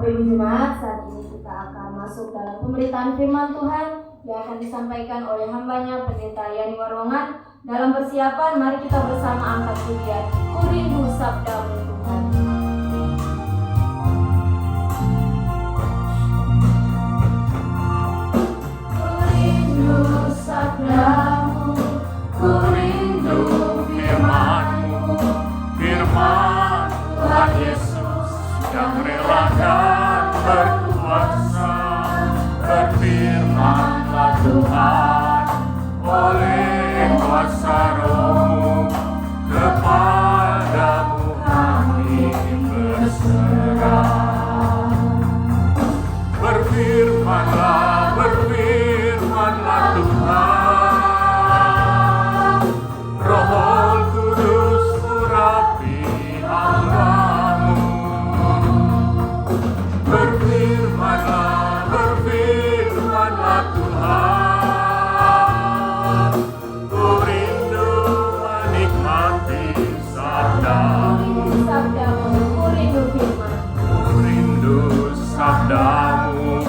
Bapak Ibu Jemaat, saat ini kita akan masuk dalam pemberitaan firman Tuhan yang akan disampaikan oleh hambanya Pendeta Yani Warwangan. Dalam persiapan, mari kita bersama angkat pujian Ku Rindu Sabdamu Tuhan. Ku rindu sabdamu, ku rindu firman-Mu, firman Tuhan Yesus yang rela dan berkuasa. Berfirmanlah Tuhan oleh kuasa Roh-Mu, kepadamu kami berserah. Berfirmanlah, berfirmanlah Tuhan, Roh Kudus urapi hamba-Mu. Berfirmanlah, berfirmanlah Tuhan, ku rindu menikmati sabdamu. Ku rindu firman, ku rindu sabdamu,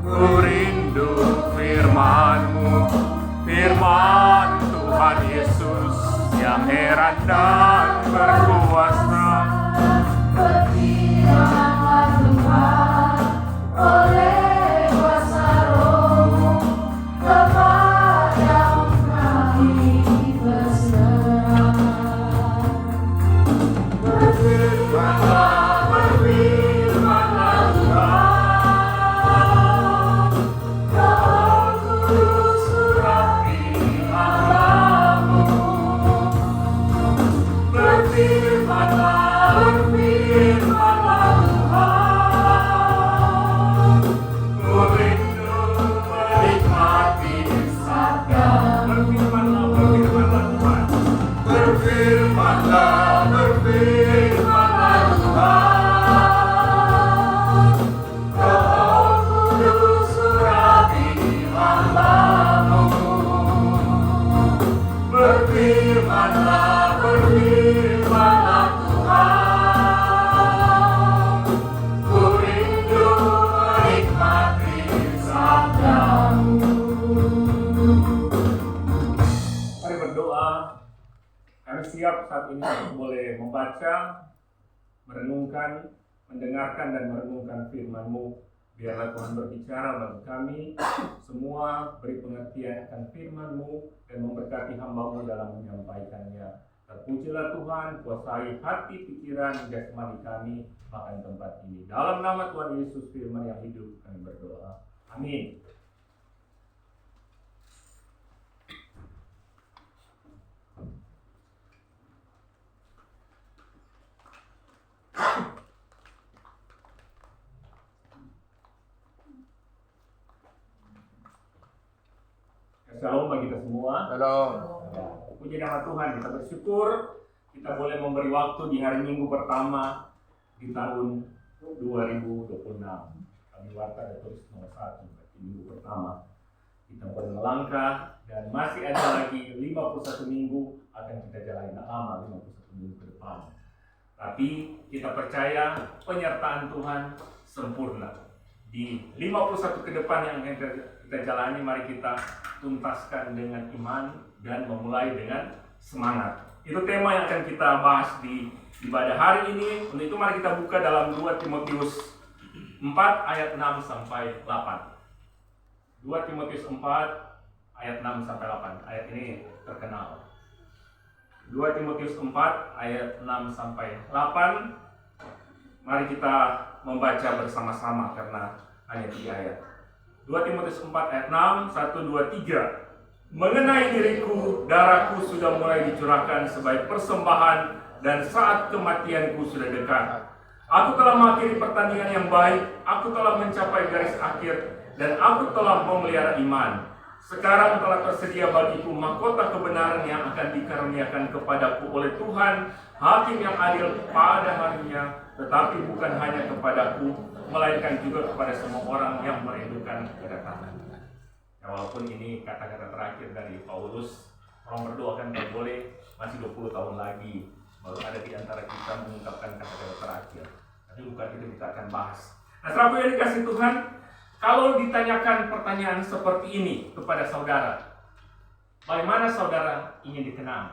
ku rindu firman-Mu, firman Tuhan Yesus yang heran dan berkuasa. Berfirmanlah Tuhan oleh kuasa Roh-Mu, kepadamu kami berserah. Berfirmanlah, berfirmanlah Tuhan, Roh Kudus urapi hamba-Mu. Berfirmanlah, berfirmanlah Tuhan, ku rindu menikmati sabda-Mu. Berfirmanlah, berfirmanlah Tuhan, berfirmanlah, berfirmanlah Tuhan, Roh Kudus urapi hamba-Mu. Berfirmanlah, berfirmanlah Tuhan, ku rindu menikmati sabda-Mu. Mari berdoa. Kami siap saat ini untuk boleh membaca, merenungkan, mendengarkan dan merenungkan firman-Mu. Biarlah Tuhan berbicara bagi kami semua, beri pengertian akan firman-Mu dan memberkati hamba-Mu dalam menyampaikannya. Terpujilah Tuhan, kuasai hati, pikiran, jasmani kami, bahkan tempat ini. Dalam nama Tuhan Yesus firman yang hidup kami berdoa. Amin. Shalom bagi kita semua. Shalom. Puji nama Tuhan, kita bersyukur kita boleh memberi waktu di hari Minggu pertama di tahun 2026. Kami warta ada tulis nomor 1 di minggu pertama. Kita boleh melangkah dan masih ada lagi 51 minggu akan kita jalani lama 51 minggu ke depan. Tapi kita percaya penyertaan Tuhan sempurna. Di 51 ke depan yang akan kita jalani, mari kita tuntaskan dengan iman dan memulai dengan semangat. Itu tema yang akan kita bahas di ibadah hari ini. Untuk itu mari kita buka dalam 2 Timotius 4 ayat 6 sampai 8. 2 Timotius 4 ayat 6 sampai 8. Ayat ini terkenal. 2 Timotius 4 ayat 6 sampai 8. Mari kita membaca bersama-sama karena hanya 3 ayat. 2 Timotius 4 ayat 6, 1, 2, 3. Mengenai diriku, darahku sudah mulai dicurahkan sebagai persembahan dan saat kematianku sudah dekat. Aku telah mengakhiri pertandingan yang baik, aku telah mencapai garis akhir, dan aku telah memelihara iman. Sekarang telah tersedia bagiku mahkota kebenaran yang akan dikaruniakan kepadaku oleh Tuhan, Hakim yang adil pada harinya, tetapi bukan hanya kepadaku, melainkan juga kepada semua orang yang merindukan kedatangan. Ya, walaupun ini kata-kata terakhir dari Paulus, orang berdoa kan tak boleh, masih 20 tahun lagi baru ada di antara kita mengungkapkan kata-kata terakhir. Tapi bukan itu kita akan bahas. Nah, saudaraku yang dikasih Tuhan, kalau ditanyakan pertanyaan seperti ini kepada saudara, bagaimana saudara ingin dikenal?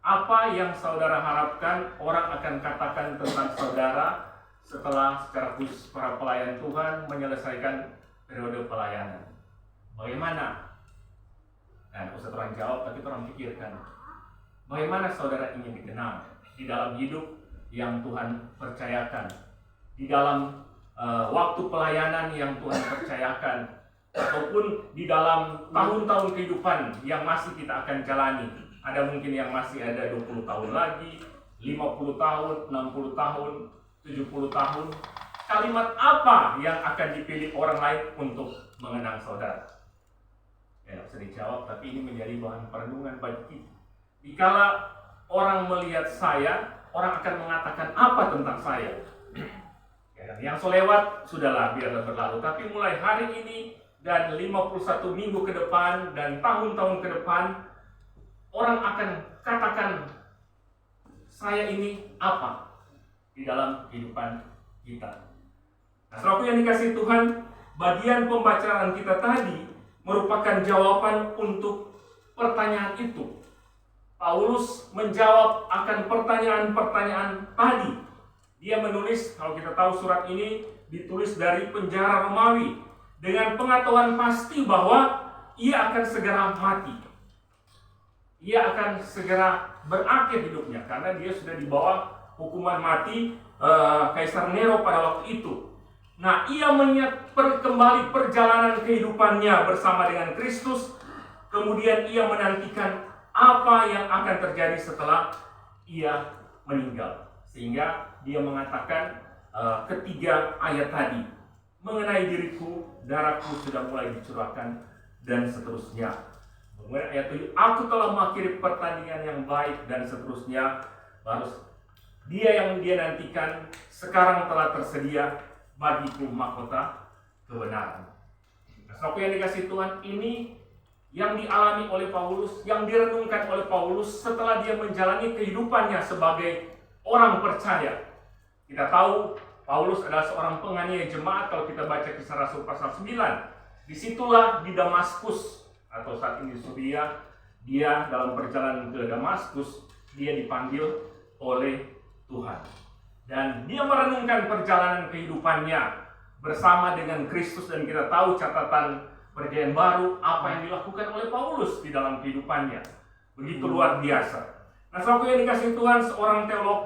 Apa yang saudara harapkan orang akan katakan tentang saudara setelah secara khusus para pelayan Tuhan menyelesaikan periode pelayanan? Bagaimana? Nah, usah orang jawab, tapi orang pikirkan. Bagaimana saudara ingin dikenal di dalam hidup yang Tuhan percayakan, di dalam waktu pelayanan yang Tuhan percayakan, ataupun di dalam tahun-tahun kehidupan yang masih kita akan jalani. Ada mungkin yang masih ada 20 tahun lagi, 50 tahun, 60 tahun, 70 tahun. Kalimat apa yang akan dipilih orang lain untuk mengenang saudara? Ya, tidak bisa dijawab, tapi ini menjadi bahan perenungan bagi kita. Dikala orang melihat saya, orang akan mengatakan apa tentang saya? Ya, yang selewat sudahlah, biarlah berlalu. Tapi mulai hari ini dan 51 minggu ke depan dan tahun-tahun ke depan, orang akan katakan saya ini apa di dalam kehidupan kita. Nah, saudaraku yang dikasihi Tuhan, bagian pembacaan kita tadi merupakan jawaban untuk pertanyaan itu. Paulus menjawab akan pertanyaan-pertanyaan tadi. Dia menulis, kalau kita tahu surat ini ditulis dari penjara Romawi dengan pengetahuan pasti bahwa ia akan segera mati. Ia akan segera berakhir hidupnya karena dia sudah di bawah hukuman mati Kaisar Nero pada waktu itu. Nah, ia mengingat kembali perjalanan kehidupannya bersama dengan Kristus. Kemudian ia menantikan apa yang akan terjadi setelah ia meninggal. Sehingga dia mengatakan ketiga ayat tadi, mengenai diriku, darahku sudah mulai dicurahkan, dan seterusnya. Kemudian ayat 7, aku telah mengakhiri pertandingan yang baik, dan seterusnya. Baru dia yang dia nantikan sekarang telah tersedia bagiku mahkota kebenaran. Nah, saudara yang dikasihi Tuhan, ini yang dialami oleh Paulus, yang direnungkan oleh Paulus setelah dia menjalani kehidupannya sebagai orang percaya. Kita tahu Paulus adalah seorang penganiaya jemaat. Kalau kita baca Kisah Rasul pasal 9, disitulah di Damaskus atau saat ini di Suria, dia dalam perjalanan ke Damaskus, dia dipanggil oleh Tuhan. Dan dia merenungkan perjalanan kehidupannya bersama dengan Kristus, dan kita tahu catatan perjanjian baru apa yang dilakukan oleh Paulus di dalam kehidupannya. Begitu luar biasa. Nah, saudara yang dikasihi Tuhan, seorang teolog,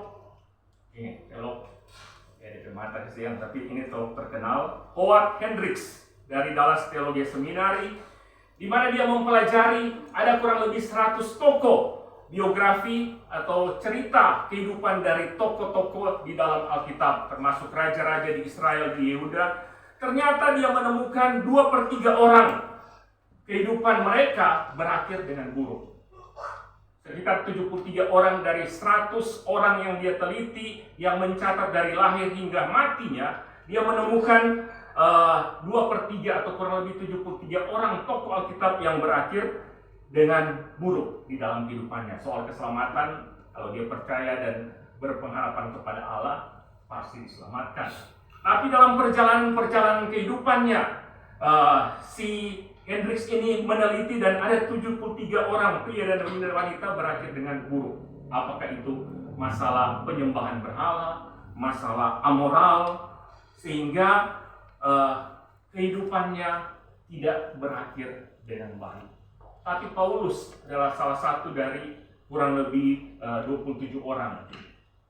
ya di mata kesian, tapi ini teolog terkenal, Howard Hendricks dari Dallas Theology Seminary, di mana dia mempelajari ada kurang lebih 100 tokoh biografi atau cerita kehidupan dari tokoh-tokoh di dalam Alkitab, termasuk raja-raja di Israel, di Yehuda. Ternyata dia menemukan 2/3 orang kehidupan mereka berakhir dengan buruk. Sekitar 73 orang dari 100 orang yang dia teliti, yang mencatat dari lahir hingga matinya, dia menemukan 2/3 atau kurang lebih 73 orang tokoh Alkitab yang berakhir dengan buruk di dalam kehidupannya. Soal keselamatan, kalau dia percaya dan berpengharapan kepada Allah, pasti diselamatkan. Tapi dalam perjalanan kehidupannya, si Hendricks ini meneliti dan ada 73 orang pria dan wanita berakhir dengan buruk. Apakah itu masalah penyembahan berhala, masalah amoral, sehingga kehidupannya tidak berakhir dengan baik. Tapi Paulus adalah salah satu dari kurang lebih 27 orang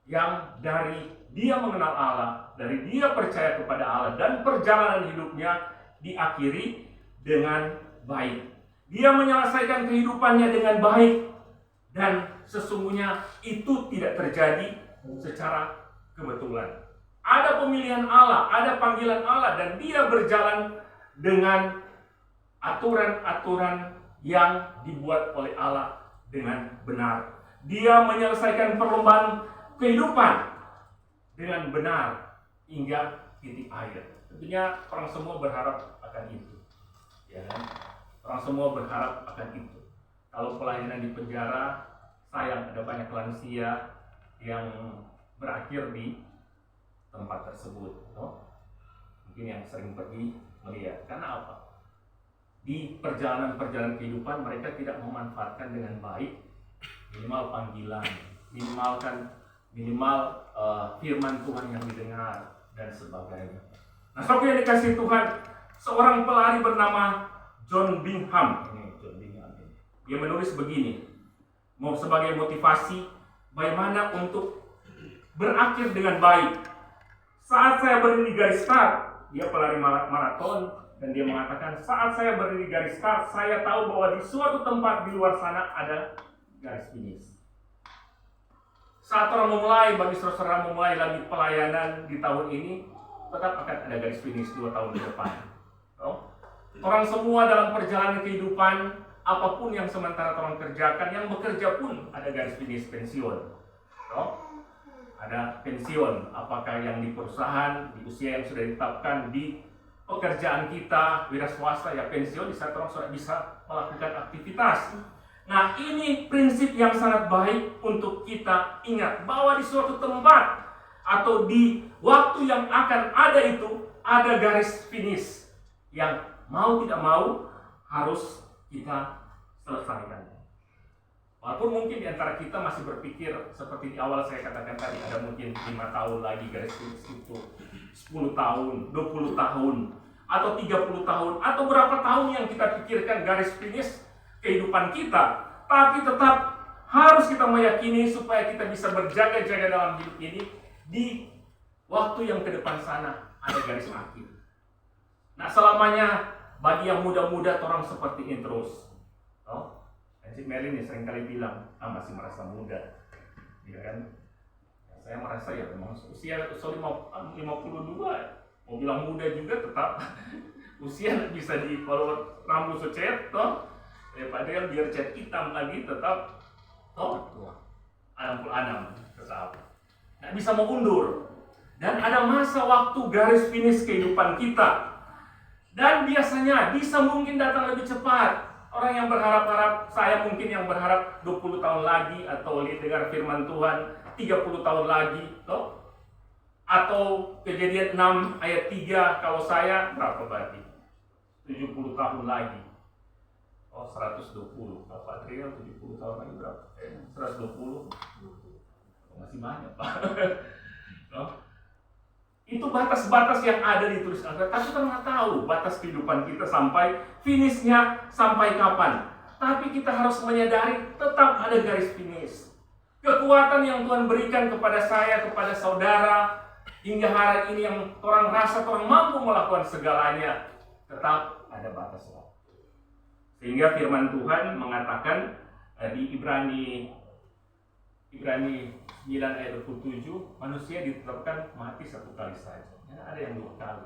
yang dari dia mengenal Allah, dari dia percaya kepada Allah, dan perjalanan hidupnya diakhiri dengan baik. Dia menyelesaikan kehidupannya dengan baik, dan sesungguhnya itu tidak terjadi secara kebetulan. Ada pemilihan Allah, ada panggilan Allah, dan dia berjalan dengan aturan-aturan yang dibuat oleh Allah dengan benar. Dia menyelesaikan perlombaan kehidupan dengan benar hingga titik akhir. Tentunya orang semua berharap akan itu. Ya kan? Orang semua berharap akan itu. Kalau pelayanan di penjara, sayang ada banyak lansia yang berakhir di tempat tersebut. Mungkin yang sering pergi melihat. Karena apa? Di perjalanan-perjalanan kehidupan mereka tidak memanfaatkan dengan baik minimal panggilan, minimal firman Tuhan yang didengar dan sebagainya. Nah, saudara yang dikasihi Tuhan, seorang pelari bernama John Bingham. Dia menulis begini, mau sebagai motivasi bagaimana untuk berakhir dengan baik. Saat saya berdiri di garis start, dia pelari maraton, dan dia mengatakan, saat saya berdiri di garis start, saya tahu bahwa di suatu tempat di luar sana ada garis finish. Saat orang bagi saudara memulai lagi pelayanan di tahun ini, tetap akan ada garis finish 2 tahun ke depan. Orang semua dalam perjalanan kehidupan, apapun yang sementara orang kerjakan, yang bekerja pun ada garis finish pensiun. Ada pensiun, apakah yang di perusahaan, di usia yang sudah ditetapkan, di pekerjaan kita, wira swasta, ya pensiun, di saat orang sudah bisa melakukan aktivitas. Nah, ini prinsip yang sangat baik untuk kita ingat, bahwa di suatu tempat atau di waktu yang akan ada itu, ada garis finish yang mau tidak mau harus kita selesaikan. Walaupun mungkin di antara kita masih berpikir seperti di awal saya katakan tadi, ada mungkin 5 tahun lagi garis finish itu, 10 tahun, 20 tahun, atau 30 tahun, atau berapa tahun yang kita pikirkan garis finish kehidupan kita. Tapi tetap harus kita meyakini supaya kita bisa berjaga-jaga dalam hidup ini, di waktu yang ke depan sana ada garis akhir. Nah, selamanya bagi yang muda-muda orang seperti ini terus. Si Melin sering kali bilang, masih merasa muda, ya kan? Saya merasa ya memang usia 52, mau bilang muda juga tetap usia bisa kalau rambut secet padahal biar cat hitam lagi tetap 66 tetap. Nggak bisa mengundur. Dan ada masa waktu garis finish kehidupan kita. Dan biasanya bisa mungkin datang lebih cepat. Orang yang berharap-harap, saya mungkin yang berharap 20 tahun lagi, atau dengar firman Tuhan 30 tahun lagi, atau Kejadian 6 ayat 3, kalau saya berapa berarti? 70 tahun lagi. 120. Bapak Adriel 70 tahun lagi berapa? 120. Masih banyak, Pak. Itu batas-batas yang ada di tulis Alkitab. Tapi kita nggak tahu batas kehidupan kita sampai finishnya sampai kapan. Tapi kita harus menyadari tetap ada garis finish. Kekuatan yang Tuhan berikan kepada saya, kepada saudara, hingga hari ini yang orang rasa orang mampu melakukan segalanya, tetap ada batas waktu. Sehingga firman Tuhan mengatakan di Ibrani 9 ayat 27, manusia ditetapkan mati 1 kali saja. Ada yang 2 kali.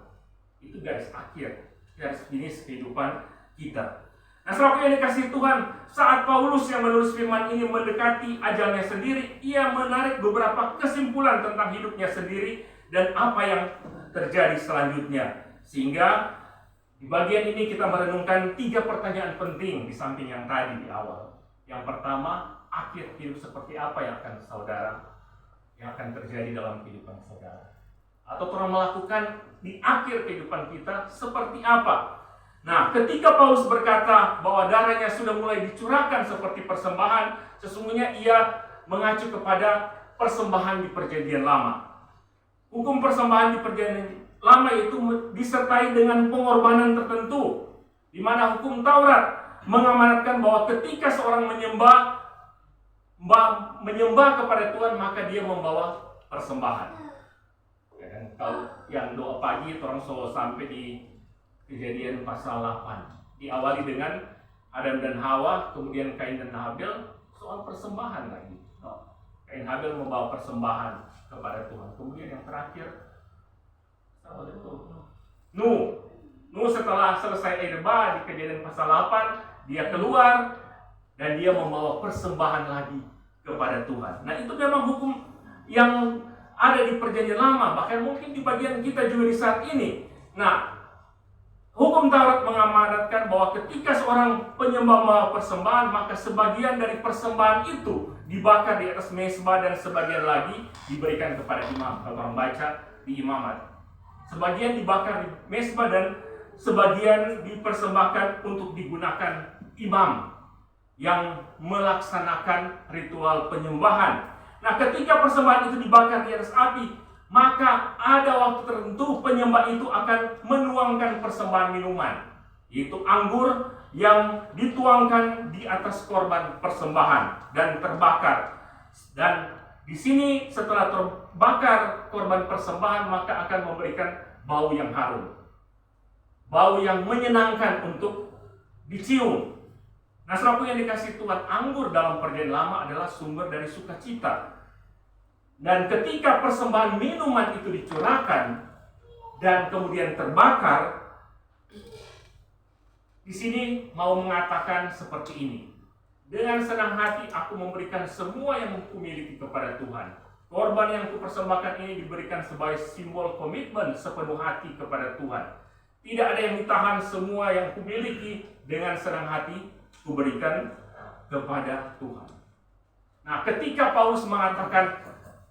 Itu garis akhir, garis finish kehidupan kita. Nah, saudara yang dikasihi Tuhan, saat Paulus yang menulis firman ini mendekati ajalnya sendiri, ia menarik beberapa kesimpulan tentang hidupnya sendiri dan apa yang terjadi selanjutnya. Sehingga di bagian ini kita merenungkan 3 pertanyaan penting di samping yang tadi di awal. Yang pertama, akhir hidup seperti apa yang akan terjadi dalam kehidupan saudara, atau Tuhan melakukan di akhir kehidupan kita seperti apa. Nah, ketika Paulus berkata bahwa darahnya sudah mulai dicurahkan seperti persembahan, sesungguhnya ia mengacu kepada persembahan di Perjanjian Lama. Hukum persembahan di Perjanjian Lama itu disertai dengan pengorbanan tertentu, di mana hukum Taurat mengamanatkan bahwa ketika seorang menyembah kepada Tuhan, maka dia membawa persembahan. Kalau yang doa pagi orang selalu sampai di Kejadian pasal 8, diawali dengan Adam dan Hawa, kemudian Kain dan Habel, soal persembahan lagi. Kain Habel membawa persembahan kepada Tuhan. Kemudian yang terakhir Nuh setelah selesai air bah di Kejadian pasal 8, dia keluar dan dia membawa persembahan lagi kepada Tuhan. Nah, itu memang hukum yang ada di Perjanjian Lama, bahkan mungkin di bagian kita juga di saat ini. Nah, Hukum Taurat mengamanatkan bahwa ketika seorang penyembah membawa persembahan, maka sebagian dari persembahan itu dibakar di atas mezbah dan sebagian lagi diberikan kepada imam. Kalau orang baca di imamat, sebagian dibakar di mezbah dan sebagian dipersembahkan untuk digunakan imam yang melaksanakan ritual penyembahan. Nah, ketika persembahan itu dibakar di atas api, maka ada waktu tertentu penyembah itu akan menuangkan persembahan minuman, yaitu anggur yang dituangkan di atas korban persembahan dan terbakar. Dan di sini setelah terbakar korban persembahan, maka akan memberikan bau yang harum, bau yang menyenangkan untuk dicium. Nah, saudaraku yang dikasih Tuhan, anggur dalam Perjanjian Lama adalah sumber dari sukacita. Dan ketika persembahan minuman itu dicurahkan dan kemudian terbakar, di sini mau mengatakan seperti ini. Dengan senang hati aku memberikan semua yang kumiliki kepada Tuhan. Korban yang kupersembahkan ini diberikan sebagai simbol komitmen sepenuh hati kepada Tuhan. Tidak ada yang ditahan, semua yang kumiliki dengan senang hati kuberikan kepada Tuhan. Nah, ketika Paulus mengatakan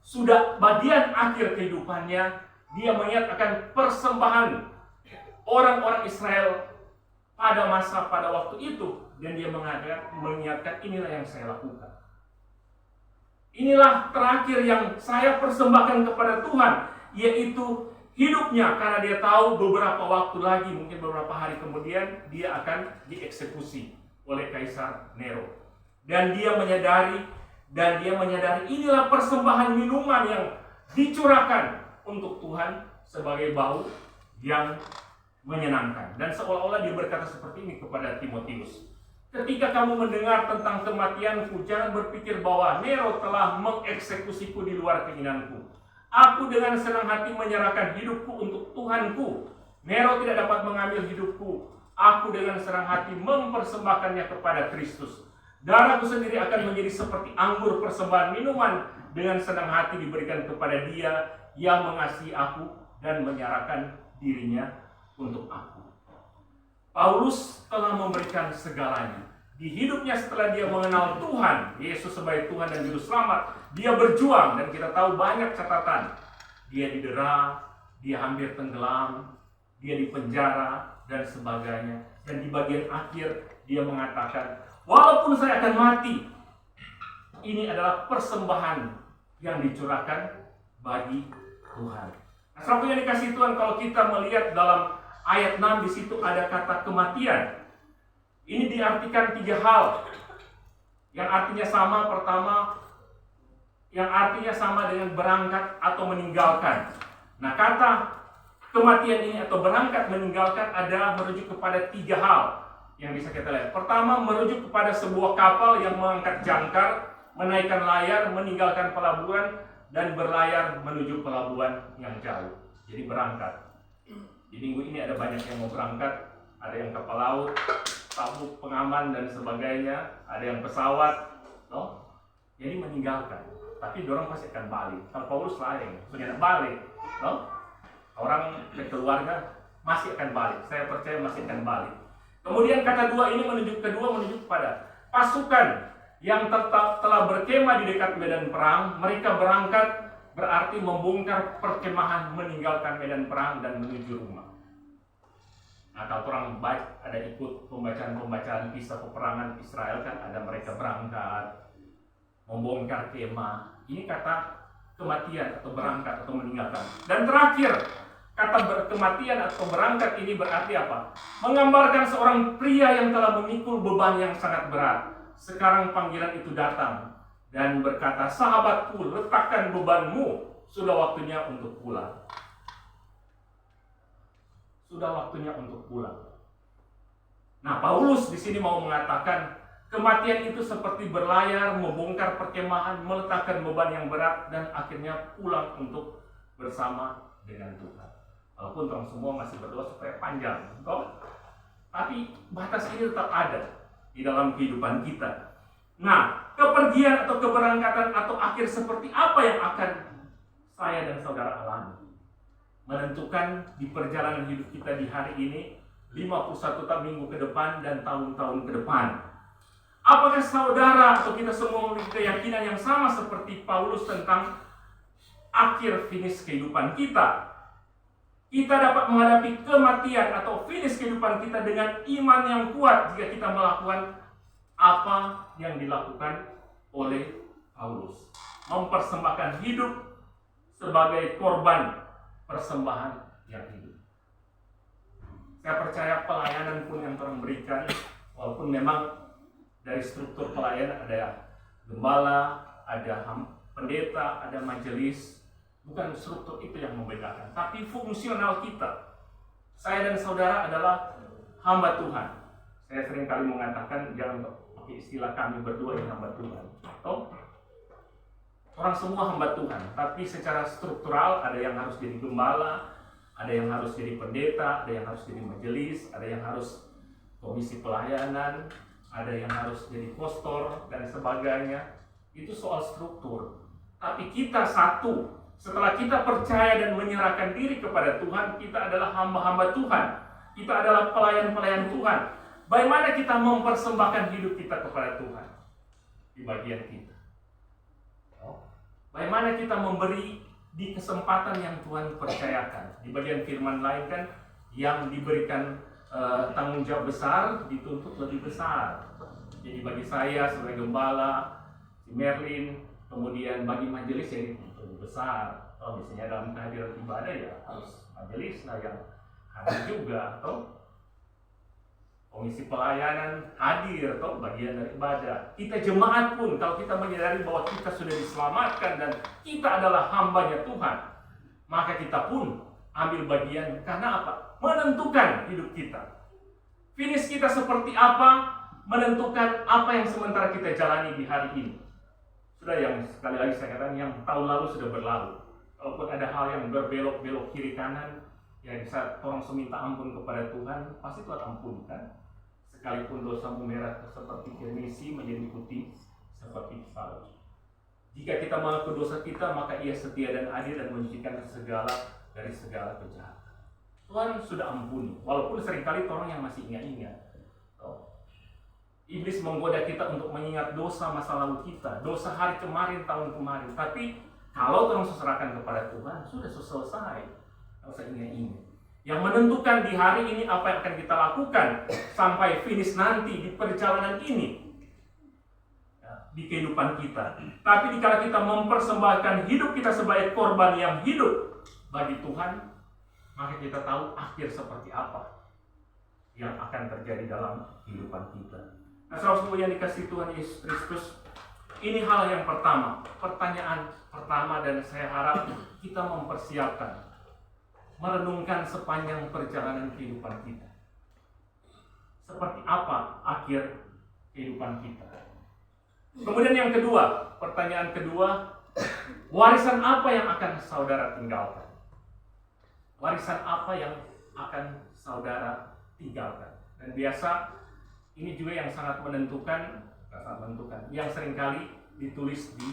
sudah bagian akhir kehidupannya, dia menyatakan persembahan orang-orang Israel pada waktu itu, dan dia mengingatkan inilah yang saya lakukan. Inilah terakhir yang saya persembahkan kepada Tuhan, yaitu hidupnya, karena dia tahu beberapa waktu lagi, mungkin beberapa hari kemudian, dia akan dieksekusi oleh Kaisar Nero. Dan dia menyadari inilah persembahan minuman yang dicurahkan untuk Tuhan sebagai bau yang menyenangkan. Dan seolah-olah dia berkata seperti ini kepada Timotius, ketika kamu mendengar tentang kematianku, jangan berpikir bahwa Nero telah mengeksekusiku di luar keinginanku. Aku dengan senang hati menyerahkan hidupku untuk Tuhanku. Nero tidak dapat mengambil hidupku. Aku dengan senang hati mempersembahkannya kepada Kristus. Darahku sendiri akan menjadi seperti anggur persembahan minuman, dengan senang hati diberikan kepada Dia yang mengasihi aku dan menyerahkan dirinya untuk aku. Paulus telah memberikan segalanya. Di hidupnya setelah dia mengenal Tuhan, Yesus sebagai Tuhan dan Juru Selamat, dia berjuang, dan kita tahu banyak catatan. Dia didera, dia hampir tenggelam, dia dipenjara, dan sebagainya. Dan di bagian akhir dia mengatakan, walaupun saya akan mati, ini adalah persembahan yang dicurahkan bagi Tuhan. Nah, saudara yang dikasih Tuhan, kalau kita melihat dalam ayat 6 di situ ada kata kematian. Ini diartikan 3 hal yang artinya sama. Pertama, yang artinya sama dengan berangkat atau meninggalkan. Nah, kata kematian ini atau berangkat meninggalkan ada merujuk kepada 3 hal yang bisa kita lihat. Pertama, merujuk kepada sebuah kapal yang mengangkat jangkar, menaikkan layar, meninggalkan pelabuhan, dan berlayar menuju pelabuhan yang jauh. Jadi berangkat. Di minggu ini ada banyak yang mau berangkat, ada yang kapal laut, tabuk pengaman dan sebagainya, ada yang pesawat, no? Jadi meninggalkan. Tapi dorong pasti akan balik. Kalau Paulus lain, sudah balik, no? Orang dan keluarga masih akan balik. Saya percaya masih akan balik. Kemudian kata ini menunjuk kepada pasukan yang telah berkemah di dekat medan perang. Mereka berangkat berarti membongkar perkemahan, meninggalkan medan perang dan menuju rumah. Nah, kalau orang baik ada ikut pembacaan kisah peperangan Israel, kan ada mereka berangkat membongkar kemah. Ini kata kematian atau berangkat atau meninggalkan. Dan terakhir, kata kematian atau berangkat ini berarti apa? Menggambarkan seorang pria yang telah memikul beban yang sangat berat. Sekarang panggilan itu datang dan berkata, sahabatku, letakkan bebanmu, sudah waktunya untuk pulang. Sudah waktunya untuk pulang. Nah, Paulus di sini mau mengatakan kematian itu seperti berlayar, membongkar perkemahan, meletakkan beban yang berat, dan akhirnya pulang untuk bersama dengan Tuhan. Walaupun orang semua masih berdoa supaya panjang, tapi batas ini tetap ada di dalam kehidupan kita. Nah, kepergian atau keberangkatan atau akhir seperti apa yang akan saya dan saudara alami, menentukan di perjalanan hidup kita di hari ini 51 minggu ke depan dan tahun-tahun ke depan. Apakah saudara atau kita semua memiliki keyakinan yang sama seperti Paulus tentang akhir finish kehidupan kita? Kita dapat menghadapi kematian atau finish kehidupan kita dengan iman yang kuat jika kita melakukan apa yang dilakukan oleh Paulus. Mempersembahkan hidup sebagai korban persembahan yang hidup. Saya percaya pelayanan pun yang Tuhan berikan, walaupun memang dari struktur pelayanan ada gembala, ada pendeta, ada majelis, bukan struktur itu yang membedakan, tapi fungsional kita. Saya dan saudara adalah hamba Tuhan. Saya sering kali mengatakan jangan pakai istilah kami berdua ini hamba Tuhan. Atau orang semua hamba Tuhan, tapi secara struktural ada yang harus jadi gembala, ada yang harus jadi pendeta, ada yang harus jadi majelis, ada yang harus komisi pelayanan, ada yang harus jadi pastor dan sebagainya. Itu soal struktur. Tapi kita satu. Setelah kita percaya dan menyerahkan diri kepada Tuhan, kita adalah hamba-hamba Tuhan. Kita adalah pelayan-pelayan Tuhan. Bagaimana kita mempersembahkan hidup kita kepada Tuhan? Di bagian kita. Bagaimana kita memberi di kesempatan yang Tuhan percayakan. Di bagian firman lain kan, yang diberikan tanggung jawab besar dituntut lebih besar. Jadi bagi saya sebagai gembala, si Merlin, kemudian bagi majelis yang lebih besar. Atau misalnya dalam kehadiran ibadah ya harus majelis lah yang hadir juga, atau komisi pelayanan hadir atau bagian dari ibadah. Kita jemaat pun kalau kita menyadari bahwa kita sudah diselamatkan dan kita adalah hambanya Tuhan, maka kita pun ambil bagian. Karena apa? Menentukan hidup kita. Finish kita seperti apa, menentukan apa yang sementara kita jalani di hari ini. Sudah, yang sekali lagi saya katakan, yang tahun lalu sudah berlalu. Kalaupun ada hal yang berbelok-belok kiri kanan, ya bisa tolong seminta ampun kepada Tuhan, pasti Tuhan ampunkan. Sekalipun dosamu merah seperti kirmisi menjadi putih seperti salju. Jika kita mengaku dosa kita, maka Ia setia dan adil dan menyucikan dari segala kejahatan. Tuhan sudah ampuni, walaupun seringkali orang yang masih ingat-ingat. Iblis menggoda kita untuk mengingat dosa masa lalu kita, dosa hari kemarin, tahun kemarin. Tapi kalau Tuhan serahkan kepada Tuhan, sudah selesai. Tidak usah ingat-ingat. Yang menentukan di hari ini apa yang akan kita lakukan sampai finish nanti di perjalanan ini, ya, di kehidupan kita. Tapi jika kita mempersembahkan hidup kita sebagai korban yang hidup bagi Tuhan, maka kita tahu akhir seperti apa yang akan terjadi dalam kehidupan kita. Nah, saudara yang dikasihi Tuhan Yesus Kristus, ini hal yang pertama, pertanyaan pertama, dan saya harap kita mempersiapkan, merenungkan sepanjang perjalanan kehidupan kita. Seperti apa akhir kehidupan kita? Kemudian yang kedua, pertanyaan kedua, warisan apa yang akan saudara tinggalkan? Warisan apa yang akan saudara tinggalkan? Dan biasa ini juga yang sangat menentukan, yang seringkali ditulis di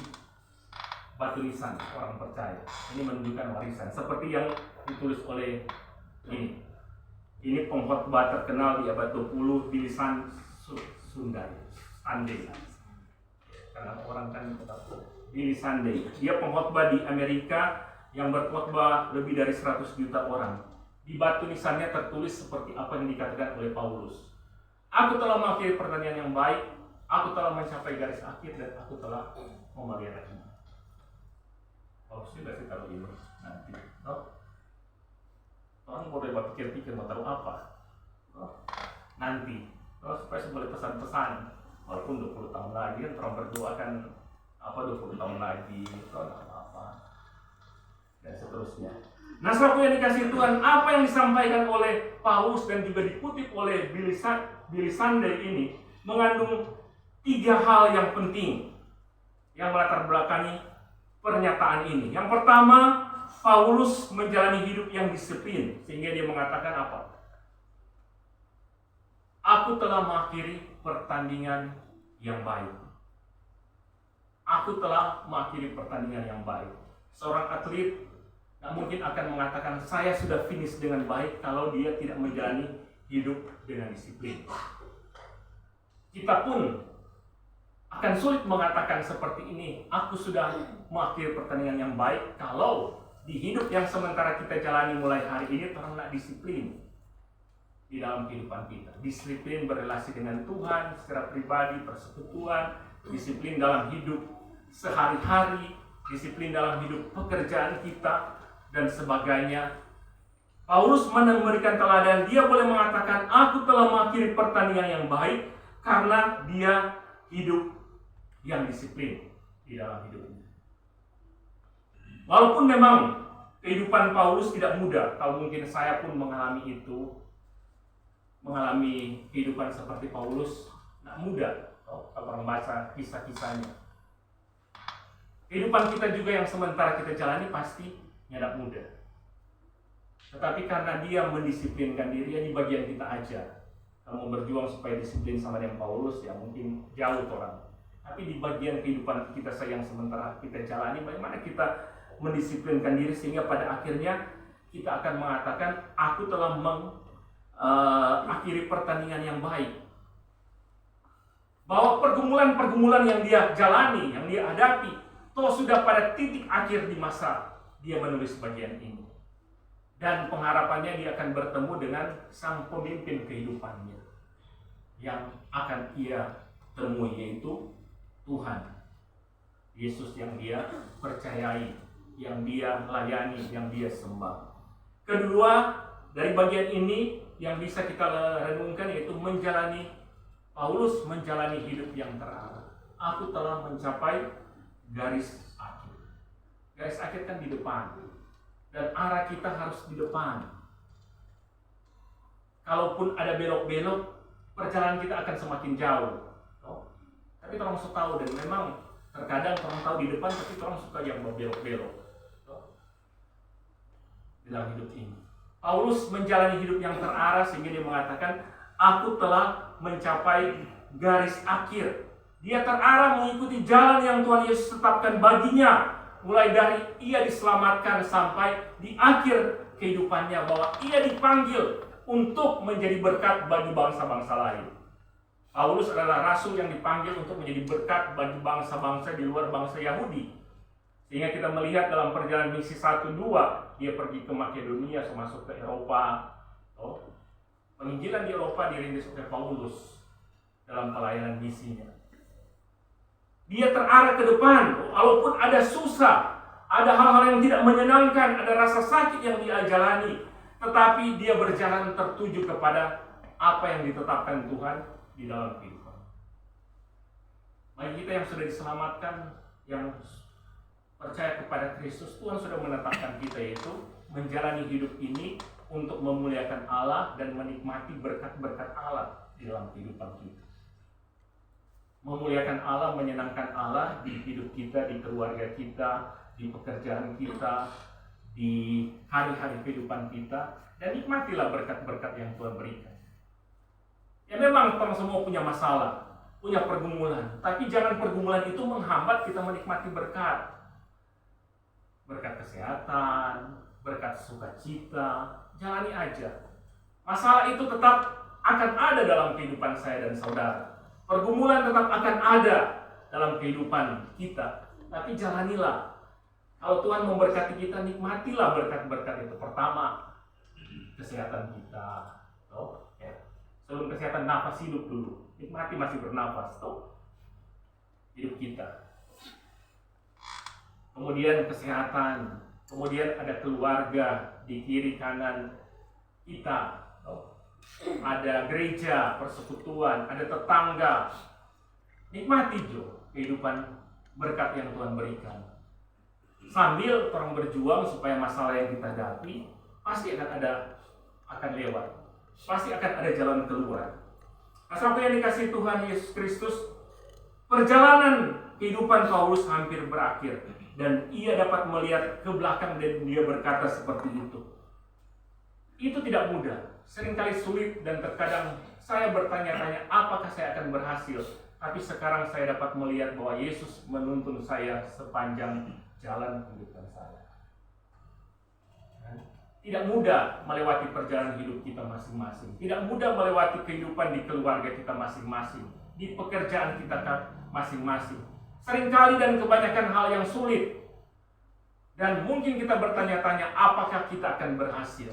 batu nisan orang percaya. Ini menunjukkan warisan. Seperti yang ditulis oleh ini. Ini pengkhotbah terkenal di abad 20, Bilisan Sundai. Sunday. Karena orang kan tetap Billy Sunday. Dia pengkhotbah di Amerika yang berkhotbah lebih dari 100 juta orang. Di batu nisannya tertulis seperti apa yang dikatakan oleh Paulus. Aku telah mengakhiri pertandingan yang baik, aku telah mencapai garis akhir, dan aku telah memelihara iman. Paulus juga sih taruh ini nanti. Orang boleh berpikir-pikir mau taruh apa? Nanti. Supaya saya boleh pesan-pesan. Walaupun 20 tahun lagi kan orang berdoa kan 20 tahun lagi, apa dan seterusnya. Nah, saudara yang dikasihi Tuhan, apa yang disampaikan oleh Paulus dan juga dikutip oleh Billy Sunday ini mengandung 3 hal yang penting yang melatar belakangi pernyataan ini. Yang pertama, Paulus menjalani hidup yang disiplin sehingga dia mengatakan apa? Aku telah mengakhiri pertandingan yang baik. Aku telah mengakhiri pertandingan yang baik. Seorang atlet mungkin akan mengatakan saya sudah finish dengan baik kalau dia tidak menjalani hidup dengan disiplin. Kita pun akan sulit mengatakan seperti ini, aku sudah mengakhiri pertandingan yang baik, kalau di hidup yang sementara kita jalani mulai hari ini orang tidak disiplin di dalam kehidupan kita. Disiplin berrelasi dengan Tuhan secara pribadi, persekutuan, disiplin dalam hidup sehari-hari, disiplin dalam hidup pekerjaan kita, dan sebagainya. Paulus memberikan teladan, dia boleh mengatakan, aku telah mengakhiri pertandingan yang baik, karena dia hidup yang disiplin di dalam hidupnya. Walaupun memang kehidupan Paulus tidak mudah, kalau mungkin saya pun mengalami itu, mengalami kehidupan seperti Paulus, tidak mudah. Kalau orang baca kisah-kisahnya, kehidupan kita juga yang sementara kita jalani pasti tidak mudah. Tetapi karena dia mendisiplinkan diri, ini bagian kita aja. Kalau mau berjuang supaya disiplin sama dengan Paulus, ya mungkin jauh orang. Tapi di bagian kehidupan kita yang sementara kita jalani, bagaimana kita mendisiplinkan diri sehingga pada akhirnya kita akan mengatakan, aku telah mengakhiri pertandingan yang baik. Bahwa pergumulan-pergumulan yang dia jalani, yang dia hadapi, toh sudah pada titik akhir di masa dia menulis bagian ini. Dan pengharapannya dia akan bertemu dengan sang pemimpin kehidupannya yang akan ia temui, yaitu Tuhan Yesus yang dia percayai, yang dia layani, yang dia sembah. Kedua, dari bagian ini yang bisa kita renungkan yaitu Paulus menjalani hidup yang terarah. Aku telah mencapai garis akhir. Garis akhir kan di depan, dan arah kita harus di depan. Kalaupun ada belok-belok, perjalanan kita akan semakin jauh. Tapi orang suka tahu, dan memang terkadang orang tahu di depan, tapi orang suka yang berbelok-belok dalam hidup ini. Paulus menjalani hidup yang terarah sehingga dia mengatakan, aku telah mencapai garis akhir. Dia terarah mengikuti jalan yang Tuhan Yesus tetapkan baginya, mulai dari ia diselamatkan sampai di akhir kehidupannya, bahwa ia dipanggil untuk menjadi berkat bagi bangsa-bangsa lain. Paulus adalah rasul yang dipanggil untuk menjadi berkat bagi bangsa-bangsa di luar bangsa Yahudi. Sehingga kita melihat dalam perjalanan misi 1-2, dia pergi ke Makedonia, masuk ke Eropa. Penginjilan di Eropa dirintis oleh Paulus dalam pelayanan misinya. Dia terarah ke depan, walaupun ada susah, ada hal-hal yang tidak menyenangkan, ada rasa sakit yang dia jalani, tetapi dia berjalan tertuju kepada apa yang ditetapkan Tuhan di dalam kehidupan. Bagi kita yang sudah diselamatkan, yang percaya kepada Kristus, Tuhan sudah menetapkan kita yaitu menjalani hidup ini untuk memuliakan Allah dan menikmati berkat-berkat Allah di dalam kehidupan kita. Memuliakan Allah, menyenangkan Allah di hidup kita, di keluarga kita, di pekerjaan kita, di hari-hari kehidupan kita, dan nikmatilah berkat-berkat yang Tuhan berikan. Ya memang kita semua punya masalah, punya pergumulan, tapi jangan pergumulan itu menghambat kita menikmati berkat. Berkat kesehatan, berkat sukacita, jalani aja. Masalah itu tetap akan ada dalam kehidupan saya dan saudara. Pergumulan tetap akan ada dalam kehidupan kita, tapi jalanilah. Kalau Tuhan memberkati kita, nikmatilah berkat-berkat itu. Pertama, kesehatan kita. Sebelum kesehatan, nafas hidup dulu. Nikmati masih bernafas. Hidup kita. Kemudian kesehatan. Kemudian ada keluarga di kiri kanan kita. Ada gereja, persekutuan, ada tetangga. Nikmati kehidupan berkat yang Tuhan berikan. Sambil orang berjuang supaya masalah yang kita hadapi pasti akan lewat. Pasti akan ada jalan keluar. Nah, sampai yang dikasihi Tuhan Yesus Kristus, perjalanan kehidupan Paulus hampir berakhir, dan ia dapat melihat ke belakang dan dia berkata seperti itu. Itu tidak mudah, seringkali sulit, dan terkadang saya bertanya-tanya apakah saya akan berhasil. Tapi sekarang saya dapat melihat bahwa Yesus menuntun saya sepanjang jalan kehidupan saya. Tidak mudah melewati perjalanan hidup kita masing-masing. Tidak mudah melewati kehidupan di keluarga kita masing-masing, di pekerjaan kita masing-masing. Seringkali dan kebanyakan hal yang sulit. Dan mungkin kita bertanya-tanya apakah kita akan berhasil.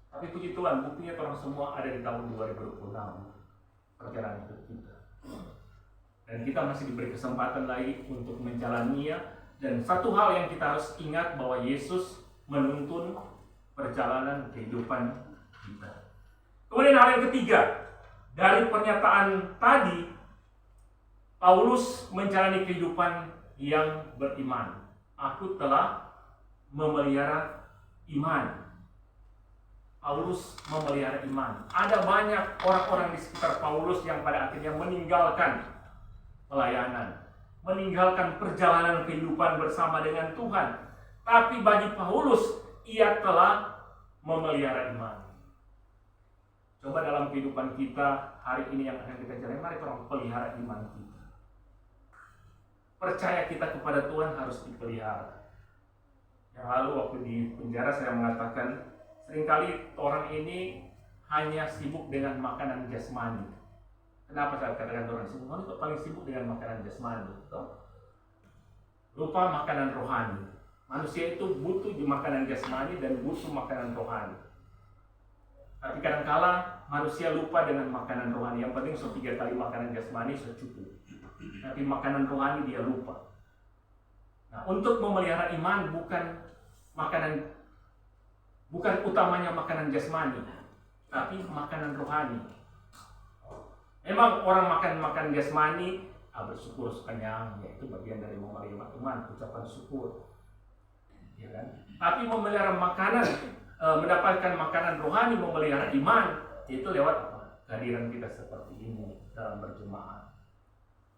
Tapi puji Tuhan, buktinya orang semua ada di tahun 2026 perjalanan hidup kita. Dan kita masih diberi kesempatan lagi untuk menjalaninya. Dan satu hal yang kita harus ingat bahwa Yesus menuntun perjalanan kehidupan kita. Kemudian hal yang ketiga, dari pernyataan tadi, Paulus menjalani kehidupan yang beriman. Aku telah memelihara iman. Paulus memelihara iman. Ada banyak orang-orang di sekitar Paulus yang pada akhirnya meninggalkan pelayanan, meninggalkan perjalanan kehidupan bersama dengan Tuhan. Tapi bagi Paulus, ia telah memelihara iman. Coba dalam kehidupan kita hari ini yang akan kita jalani, mari kita pelihara iman kita. Percaya kita kepada Tuhan harus dipelihara. Yang lalu waktu di penjara saya mengatakan, seringkali orang ini hanya sibuk dengan makanan jasmani. Kenapa saya katakan orang sibuk? Orang itu paling sibuk dengan makanan jasmani. Lupa makanan rohani. Manusia itu butuh di makanan jasmani dan butuh makanan rohani. Tapi kadang-kala manusia lupa dengan makanan rohani. Yang penting 3 kali makanan jasmani sudah cukup. Tapi makanan rohani dia lupa. Nah, untuk memelihara iman bukan utamanya makanan jasmani, tapi makanan rohani. Memang orang makan jasmani, bersyukur kenyang, yaitu bagian dari memelihara iman, ucapan syukur. Ya kan? Tapi memelihara makanan, mendapatkan makanan rohani, memelihara iman, itu lewat apa? Kehadiran kita seperti ini dalam berjemaat,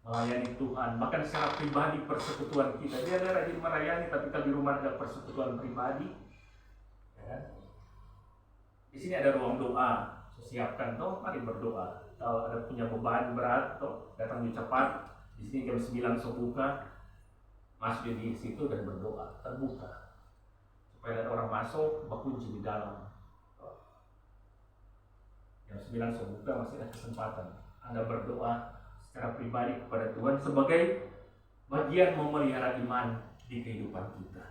melayani Tuhan, bahkan secara pribadi persekutuan kita. Dia ada rajin melayani, tapi kalau di rumah ada persekutuan pribadi, ya kan? Di sini ada ruang doa, siapkan mari berdoa. Kalau ada punya beban berat, datang cepat. Di sini jam 9 sebuka, masuk di situ dan berdoa, terbuka. Supaya ada orang masuk, berkunci di dalam. Jam 9 sebuka masih ada kesempatan Anda berdoa secara pribadi kepada Tuhan sebagai bagian memelihara iman di kehidupan kita.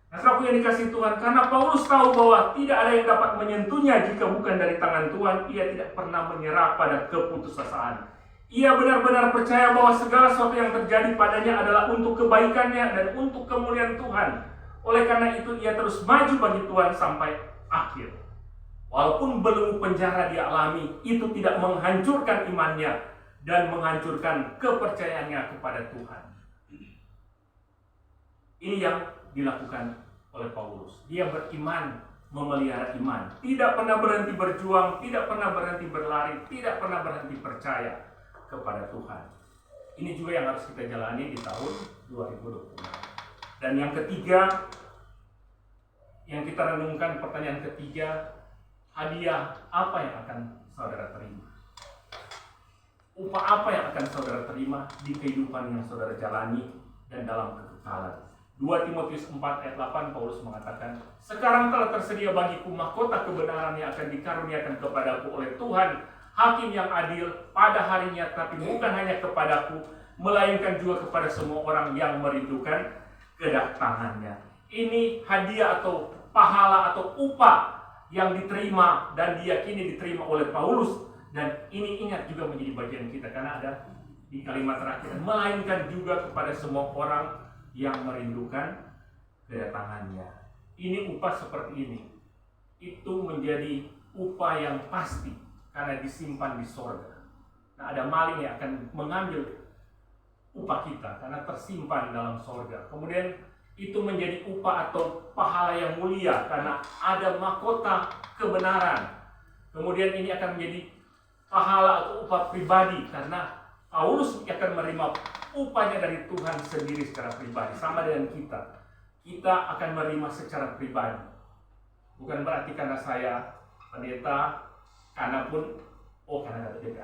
Nah, saudaraku yang dikasihi Tuhan, karena Paulus tahu bahwa tidak ada yang dapat menyentuhnya jika bukan dari tangan Tuhan, ia tidak pernah menyerah pada keputusasaan. Ia benar-benar percaya bahwa segala sesuatu yang terjadi padanya adalah untuk kebaikannya dan untuk kemuliaan Tuhan. Oleh karena itu, ia terus maju bagi Tuhan sampai akhir. Walaupun belenggu penjara dia alami, itu tidak menghancurkan imannya dan menghancurkan kepercayaannya kepada Tuhan. Ini yang dilakukan oleh Paulus. Dia beriman, memelihara iman. Tidak pernah berhenti berjuang, tidak pernah berhenti berlari, tidak pernah berhenti percaya kepada Tuhan. Ini juga yang harus kita jalani di tahun 2020. Dan yang ketiga, yang kita renungkan, pertanyaan ketiga, hadiah apa yang akan saudara terima? Upah apa yang akan saudara terima di kehidupan yang saudara jalani dan dalam kekekalan? 2 Timotius 4 ayat 8 Paulus mengatakan, sekarang telah tersedia bagiku mahkota kebenaran yang akan dikaruniakan kepadaku oleh Tuhan, Hakim yang adil pada harinya, tapi bukan hanya kepadaku, melainkan juga kepada semua orang yang merindukan kedatangannya. Ini hadiah atau pahala atau upah yang diterima dan diyakini diterima oleh Paulus. Dan ini ingat juga menjadi bagian kita, karena ada di kalimat terakhir, melainkan juga kepada semua orang yang merindukan kedatangannya. Ini upah seperti ini. Itu menjadi upah yang pasti karena disimpan di sorga. Nah, ada maling yang akan mengambil upah kita karena tersimpan dalam sorga. Kemudian itu menjadi upah atau pahala yang mulia karena ada mahkota kebenaran. Kemudian ini akan menjadi pahala atau upah pribadi karena Paulus akan menerima upahnya dari Tuhan sendiri secara pribadi. Sama dengan kita. Kita akan menerima secara pribadi. Bukan berarti karena saya pendeta, karena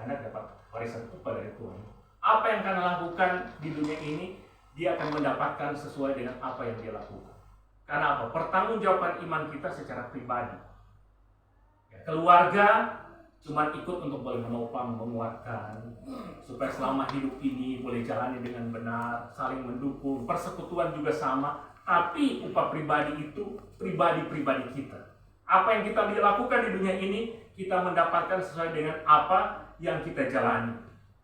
anak dapat warisan upah dari Tuhan. Apa yang akan lakukan di dunia ini, dia akan mendapatkan sesuai dengan apa yang dia lakukan. Karena apa? Pertanggungjawaban iman kita secara pribadi. Ya, keluarga cuma ikut untuk boleh menopang, menguatkan, supaya selama hidup ini boleh jalani dengan benar, saling mendukung. Persekutuan juga sama, tapi upah pribadi itu pribadi-pribadi kita. Apa yang kita lakukan di dunia ini, kita mendapatkan sesuai dengan apa yang kita jalani.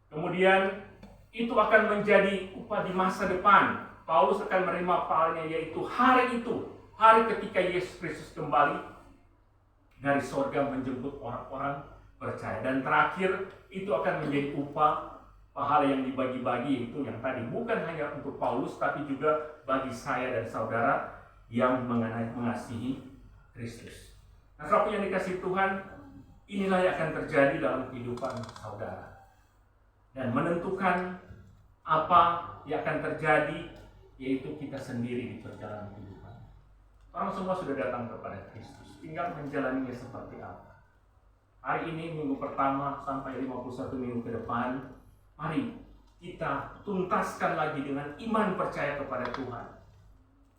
Kemudian itu akan menjadi upah di masa depan. Paulus akan menerima pahalanya, yaitu hari itu, hari ketika Yesus Kristus kembali dari sorga menjemput orang-orang percaya. Dan terakhir, itu akan menjadi upah pahala yang dibagi-bagi, itu yang tadi bukan hanya untuk Paulus, tapi juga bagi saya dan saudara yang mengasihi Kristus. Nah, saudara yang dikasihi Tuhan, inilah yang akan terjadi dalam kehidupan saudara. Dan menentukan apa yang akan terjadi, yaitu kita sendiri di perjalanan kehidupan. Orang semua sudah datang kepada Kristus, tinggal menjalaninya seperti apa. Hari ini minggu pertama sampai 51 minggu ke depan, mari kita tuntaskan lagi dengan iman percaya kepada Tuhan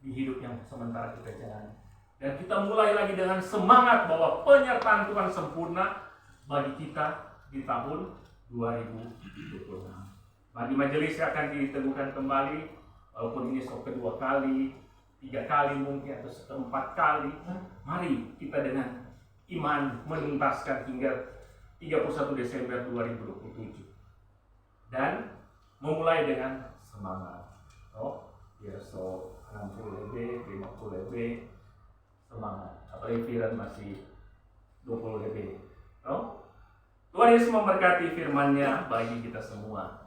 di hidup yang sementara kita jalani. Dan kita mulai lagi dengan semangat bahwa penyertaan Tuhan sempurna bagi kita di tahun 2026. Bagi majelis yang akan diteguhkan kembali, walaupun ini kedua kali, 3 kali mungkin, atau 4 kali, mari kita dengan iman menuntaskan hingga 31 Desember 2027. Dan memulai dengan semangat. Biar 60 lebih, 50 lebih, semangat. Apalagi Firan masih 20 lebih. Tuhan Yesus memberkati firman-Nya bagi kita semua.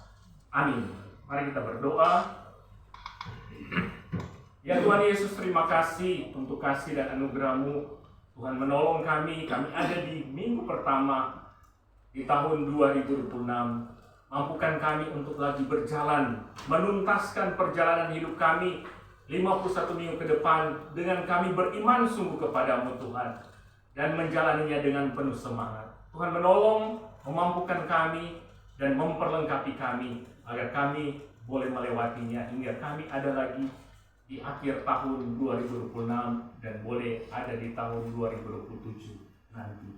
Amin. Mari kita berdoa. Ya Tuhan Yesus, terima kasih untuk kasih dan anugerah-Mu. Tuhan menolong kami ada di minggu pertama di tahun 2026. Mampukan kami untuk lagi berjalan, menuntaskan perjalanan hidup kami 51 minggu ke depan dengan kami beriman sungguh kepada-Mu Tuhan, dan menjalaninya dengan penuh semangat. Tuhan menolong, memampukan kami, dan memperlengkapi kami agar kami boleh melewatinya hingga kami ada lagi di akhir tahun 2026 dan boleh ada di tahun 2027 nanti.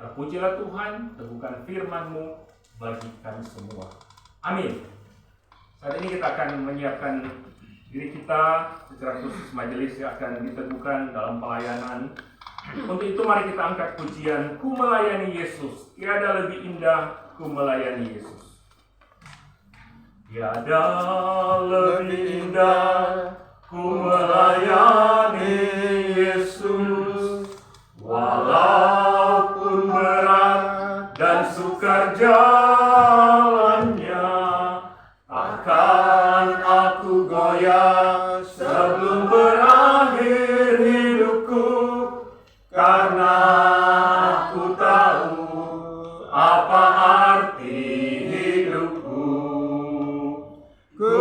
Terpujilah Tuhan, teguhkan firman-Mu bagi kami semua. Amin. Saat ini kita akan menyiapkan diri kita secara khusus, majelis yang akan diteguhkan dalam pelayanan. Untuk itu mari kita angkat pujian Ku Melayani Yesus. Tiada lebih indah ku melayani Yesus. Tiada lebih indah ku melayani Yesus. Walaupun berat dan sukar jalannya, takkan aku goyah sebelum berakhir hidupku. Karena aku tahu apa arti hidupku. Ku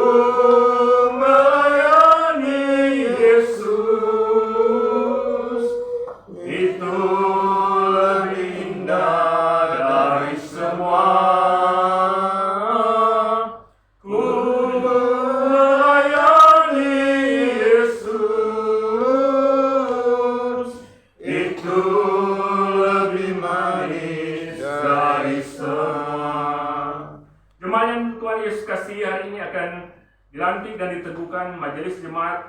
melayani Yesus, itu lebih indah dari semua. Ku melayani Yesus, itu lebih manis dari semua. Jemaat yang Tuhan Yesus kasih, hari ini akan dilantik dan diteguhkan majelis jemaat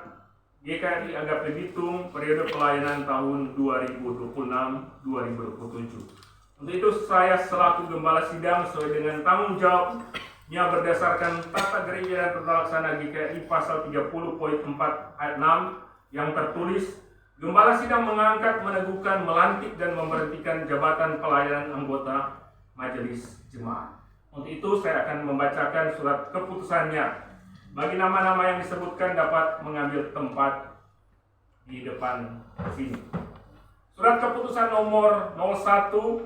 GKI Agape Bitung periode pelayanan tahun 2026-2027. Untuk itu saya selaku gembala sidang sesuai dengan tanggung jawabnya berdasarkan tata gereja dan tata laksana GKI pasal 30.4 ayat 6 yang tertulis, gembala sidang mengangkat, meneguhkan, melantik dan memberhentikan jabatan pelayanan anggota majelis jemaat. Untuk itu saya akan membacakan surat keputusannya. Bagi nama-nama yang disebutkan dapat mengambil tempat di depan sini. Surat keputusan nomor 01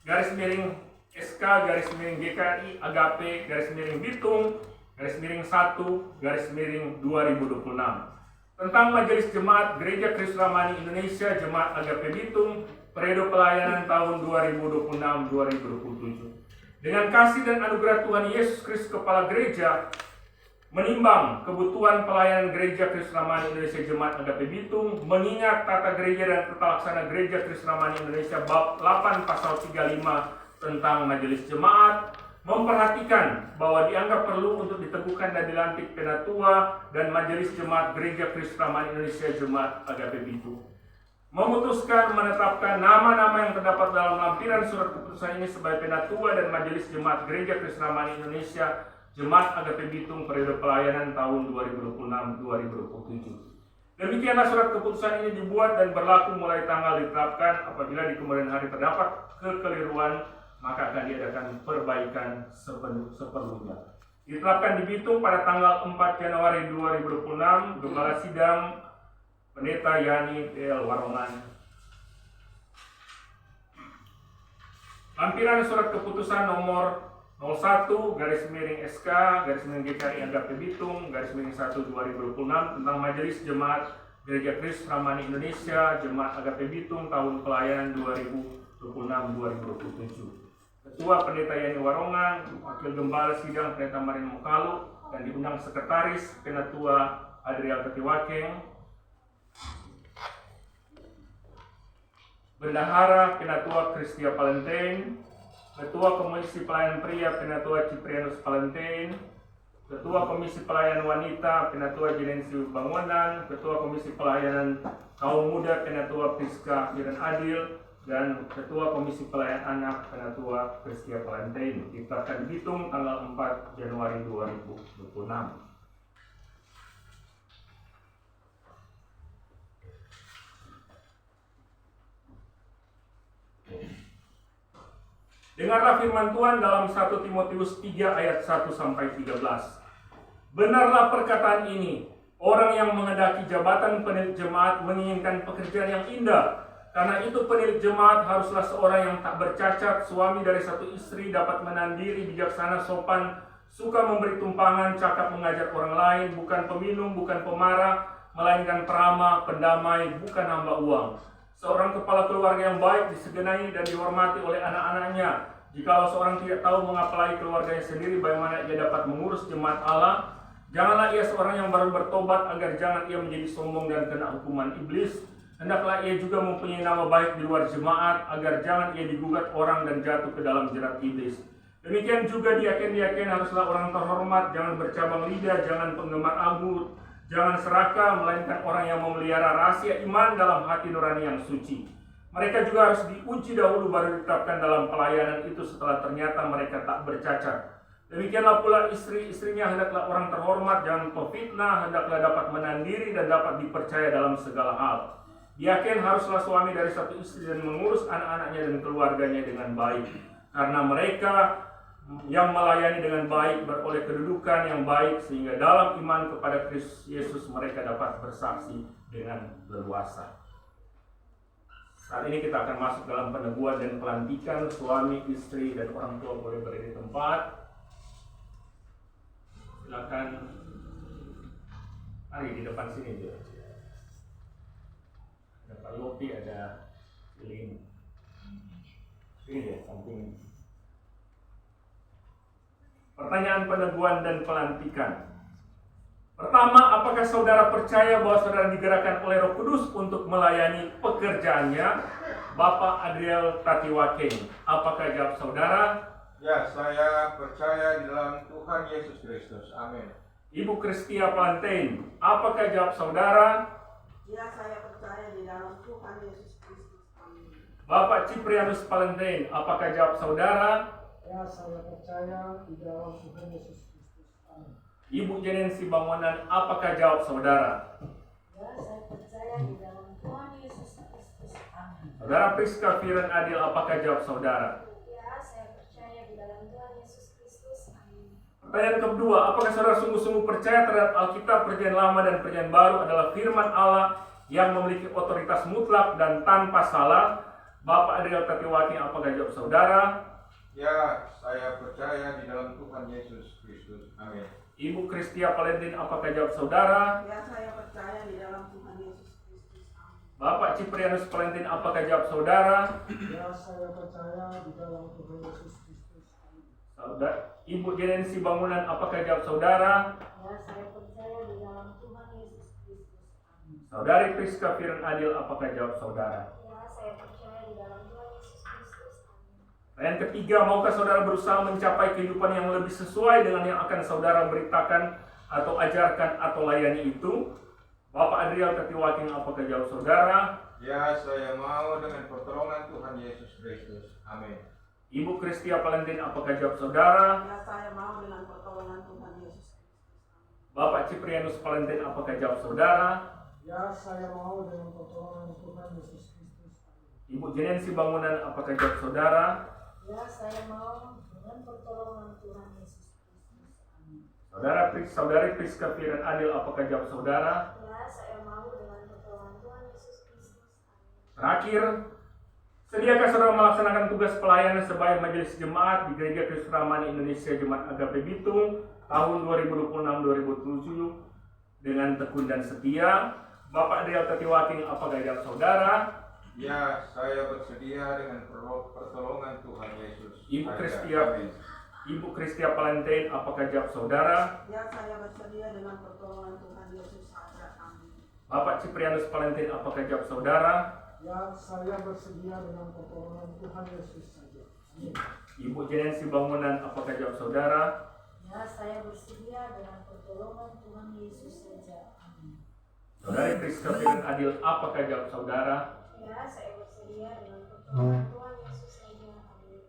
garis miring SK garis miring GKI Agape garis miring Bitung garis miring 1 garis miring 2026 tentang Majelis Jemaat Gereja Kristus Ramani Indonesia Jemaat Agape Bitung periode pelayanan tahun 2026-2027. Dengan kasih dan anugerah Tuhan Yesus Kristus Kepala Gereja, Menimbang kebutuhan pelayanan Gereja Kristus Ramani Indonesia Jemaat Agape Bitung, mengingat tata gereja dan tata laksana Gereja Kristus Ramani Indonesia bab 8 pasal 35 tentang majelis jemaat, memperhatikan bahwa dianggap perlu untuk diteguhkan dan dilantik penatua dan majelis jemaat Gereja Kristus Ramani Indonesia Jemaat Agape Bitung. Memutuskan menetapkan nama-nama yang terdapat dalam lampiran surat keputusan ini sebagai penatua dan majelis jemaat Gereja Kristus Ramani Indonesia Jemaat Agape Bitung periode pelayanan tahun 2026-2027. Demikianlah surat keputusan ini dibuat dan berlaku mulai tanggal ditetapkan. Apabila di kemudian hari terdapat kekeliruan, maka akan diadakan perbaikan seperlunya. Ditetapkan di Bitung pada tanggal 4 Januari 2026, Gembala Sidang Pendeta Yani P.L. Warongan. Lampiran surat keputusan nomor 01/SK/GKI Agape Bitung /1 2026 tentang Majelis Jemaat Gereja Kristus Ramani Indonesia Jemaat Agape Bitung tahun pelayanan 2026-2027. Ketua Pendeta Yani Warongan, Wakil Gembala Sidang Pendeta Marin Mukalu, dan diundang Sekretaris Penatua Adriel Ketiwakeng, Bendahara Penatua Kristia Palentine, Ketua Komisi Pelayanan Pria Penatua Ciprianus Palentine, Ketua Komisi Pelayanan Wanita Penatua Jenensi Bangunan, Ketua Komisi Pelayanan Kaum Muda Penatua Priska Firan Adil, dan Ketua Komisi Pelayanan Anak Penatua Kristia Palentine. Ditetapkan di Bitung tanggal 4 Januari 2026. Dengarlah firman Tuhan dalam 1 Timotius 3 ayat 1-13. Benarlah perkataan ini, orang yang mengendaki jabatan penilik jemaat menginginkan pekerjaan yang indah. Karena itu penilik jemaat haruslah seorang yang tak bercacat, suami dari satu istri, dapat menahan diri, bijaksana, sopan, suka memberi tumpangan, cakap mengajar orang lain, bukan peminum, bukan pemarah, melainkan peramah, pendamai, bukan hamba uang. Seorang kepala keluarga yang baik disegani dan dihormati oleh anak-anaknya. Jikalau seorang tidak tahu mengapalai keluarganya sendiri, bagaimana ia dapat mengurus jemaat Allah? Janganlah ia seorang yang baru bertobat, agar jangan ia menjadi sombong dan kena hukuman iblis. Hendaklah ia juga mempunyai nama baik di luar jemaat, agar jangan ia digugat orang dan jatuh ke dalam jerat iblis. Demikian juga diaken-diaken haruslah orang terhormat, jangan bercabang lidah, jangan penggemar anggur, jangan serakah, melainkan orang yang memelihara rahasia iman dalam hati nurani yang suci. Mereka juga harus diuji dahulu baru ditetapkan dalam pelayanan itu setelah ternyata mereka tak bercacat. Demikianlah pula istri-istrinya hendaklah orang terhormat, jangan pefitnah, hendaklah dapat menahan diri dan dapat dipercaya dalam segala hal. Diaken haruslah suami dari satu istri dan mengurus anak-anaknya dan keluarganya dengan baik. Karena mereka yang melayani dengan baik beroleh kedudukan yang baik, sehingga dalam iman kepada Kristus Yesus mereka dapat bersaksi dengan leluasa. Saat ini kita akan masuk dalam peneguhan dan pelantikan. Suami, istri, dan orang tua boleh berada di tempat. Silakan mari di depan sini dia. Ada Pak Yopi, ada Lin. Ini deh, samping. Pertanyaan peneguhan dan pelantikan. Pertama, apakah saudara percaya bahwa saudara digerakkan oleh Roh Kudus untuk melayani pekerjaannya? Bapak Adriel Tatiwakeng, apakah jawab saudara? Ya, saya percaya di dalam Tuhan Yesus Kristus. Amin. Ibu Kristia Plantain, apakah jawab saudara? Ya, saya percaya di dalam Tuhan Yesus Kristus. Amin. Bapak Ciprianus Plantain, apakah jawab saudara? Ya, saya percaya di dalam Tuhan Yesus Kristus. Amin. Ibu Jenensi Bangunan, apakah jawab saudara? Ya, saya percaya di dalam Tuhan Yesus Kristus. Amin. Saudara Priska Firan Adil, apakah jawab saudara? Ya, saya percaya di dalam Tuhan Yesus Kristus. Amin. Pertanyaan kedua, apakah saudara sungguh-sungguh percaya terhadap Alkitab Perjanjian Lama dan Perjanjian Baru adalah firman Allah yang memiliki otoritas mutlak dan tanpa salah? Bapak Adriel Tatiwakeng, apakah jawab saudara? Ya, saya percaya di dalam Tuhan Yesus Kristus. Amin. Ibu Kristia Valentin, apakah jawab saudara? Ya, saya percaya di dalam Tuhan Yesus Kristus. Amin. Bapak Ciprianus Valentin, apakah jawab saudara? Ya, saya percaya di dalam Tuhan Yesus Kristus. Amin. Ibu Jenensi Bangunan, apakah jawab saudara? Ya, Saudari Priska Firen Adil, apakah jawab saudara? Ya, saya percaya di dalam Tuhan Yesus Kristus. Amin. Yang ketiga, maukah saudara berusaha mencapai kehidupan yang lebih sesuai dengan yang akan saudara beritakan atau ajarkan atau layani itu? Bapak Adriel Tatiwaking, apakah jawab saudara? Ya, saya mau dengan pertolongan Tuhan Yesus Kristus. Amin. Ibu Kristia Valentin, apakah jawab saudara? Ya, saya mau dengan pertolongan Tuhan Yesus Kristus. Amin. Bapak Ciprianus Valentin, apakah jawab saudara? Ya, saya mau dengan pertolongan Tuhan Yesus Kristus. Amin. Ibu Jenensi Bangunan, apakah jawab saudara? Ya, saya mau dengan pertolongan Tuhan Yesus Kristus. Amin. Saudari Priska Firen Adil, apakah jawab saudara? Ya, saya mau dengan pertolongan Tuhan Yesus Kristus. Amin. Terakhir, sediakah saudara melaksanakan tugas pelayanan sebagai majelis jemaat di Gereja Kristus Ramani Indonesia Jemaat Agape Bitung tahun 2026-2027 dengan tekun dan setia? Bapak Adriel Tatiwaking, apakah jawab saudara? Ya, saya bersedia dengan pertolongan Tuhan Yesus. Ibu Saya- Kristia. Amin. Ibu Kristia Valentin, apakah jawab saudara? Ya, saya bersedia dengan pertolongan Tuhan Yesus saja. Amin. Bapak Ciprianus Valentin, apakah jawab saudara? Ya, saya bersedia dengan pertolongan Tuhan Yesus saja. Amin. Ibu Jenensi Bangunan, apakah jawab saudara? Ya, saya bersedia dengan pertolongan Tuhan Yesus saja. Amin. Saudari Priska Firen Adil, apakah jawab saudara? Ya, saya bersedia dengan pertolongan Tuhan Yesus saja. Amin.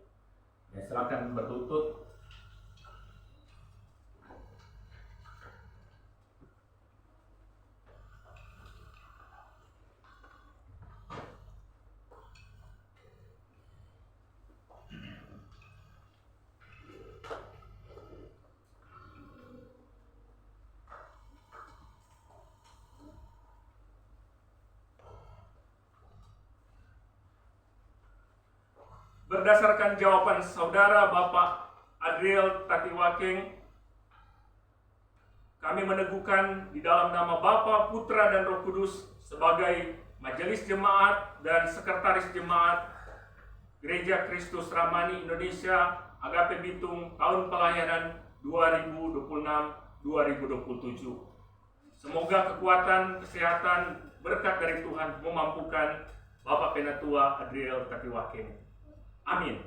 Ya, silakan berlutut. Berdasarkan jawaban saudara Bapak Adriel Tatiwaking, kami meneguhkan di dalam nama Bapa, Putra, dan Roh Kudus sebagai Majelis Jemaat dan Sekretaris Jemaat Gereja Kristus Ramani Indonesia Agape Bitung tahun pelayanan 2026-2027. Semoga kekuatan, kesehatan, berkat dari Tuhan memampukan Bapak Penatua Adriel Tatiwaking. Amin.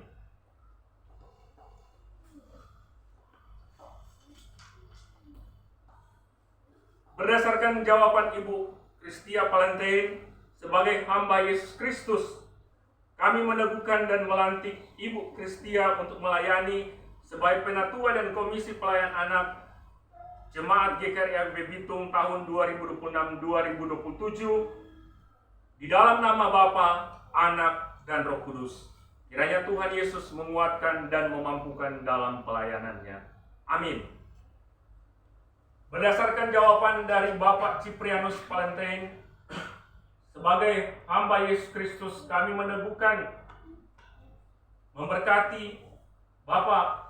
Berdasarkan jawaban Ibu Kristia Valentin sebagai hamba Yesus Kristus, kami meneguhkan dan melantik Ibu Kristia untuk melayani sebagai Penatua dan Komisi Pelayan Anak Jemaat GKRI Agape Bitung tahun 2026-2027 di dalam nama Bapa, Anak, dan Roh Kudus. Kiranya Tuhan Yesus menguatkan dan memampukan dalam pelayanannya. Amin. Berdasarkan jawaban dari Bapak Ciprianus Valentin, sebagai hamba Yesus Kristus, kami meneguhkan, memberkati Bapak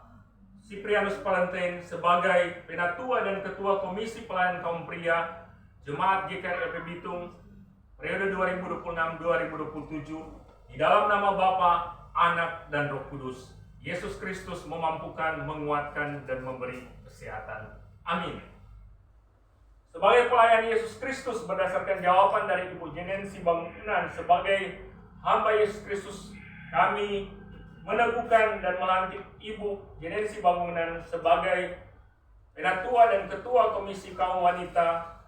Ciprianus Valentin sebagai Penatua dan Ketua Komisi Pelayanan Kaum Pria Jemaat GKRI Agape Bitung periode 2026-2027 di dalam nama Bapa, Anak, dan Roh Kudus. Yesus Kristus memampukan, menguatkan, dan memberi kesehatan. Amin. Sebagai pelayan Yesus Kristus berdasarkan jawaban dari Ibu Jenensi Bangunan sebagai hamba Yesus Kristus, kami meneguhkan dan melantik Ibu Jenensi Bangunan sebagai Penatua dan Ketua Komisi Kaum Wanita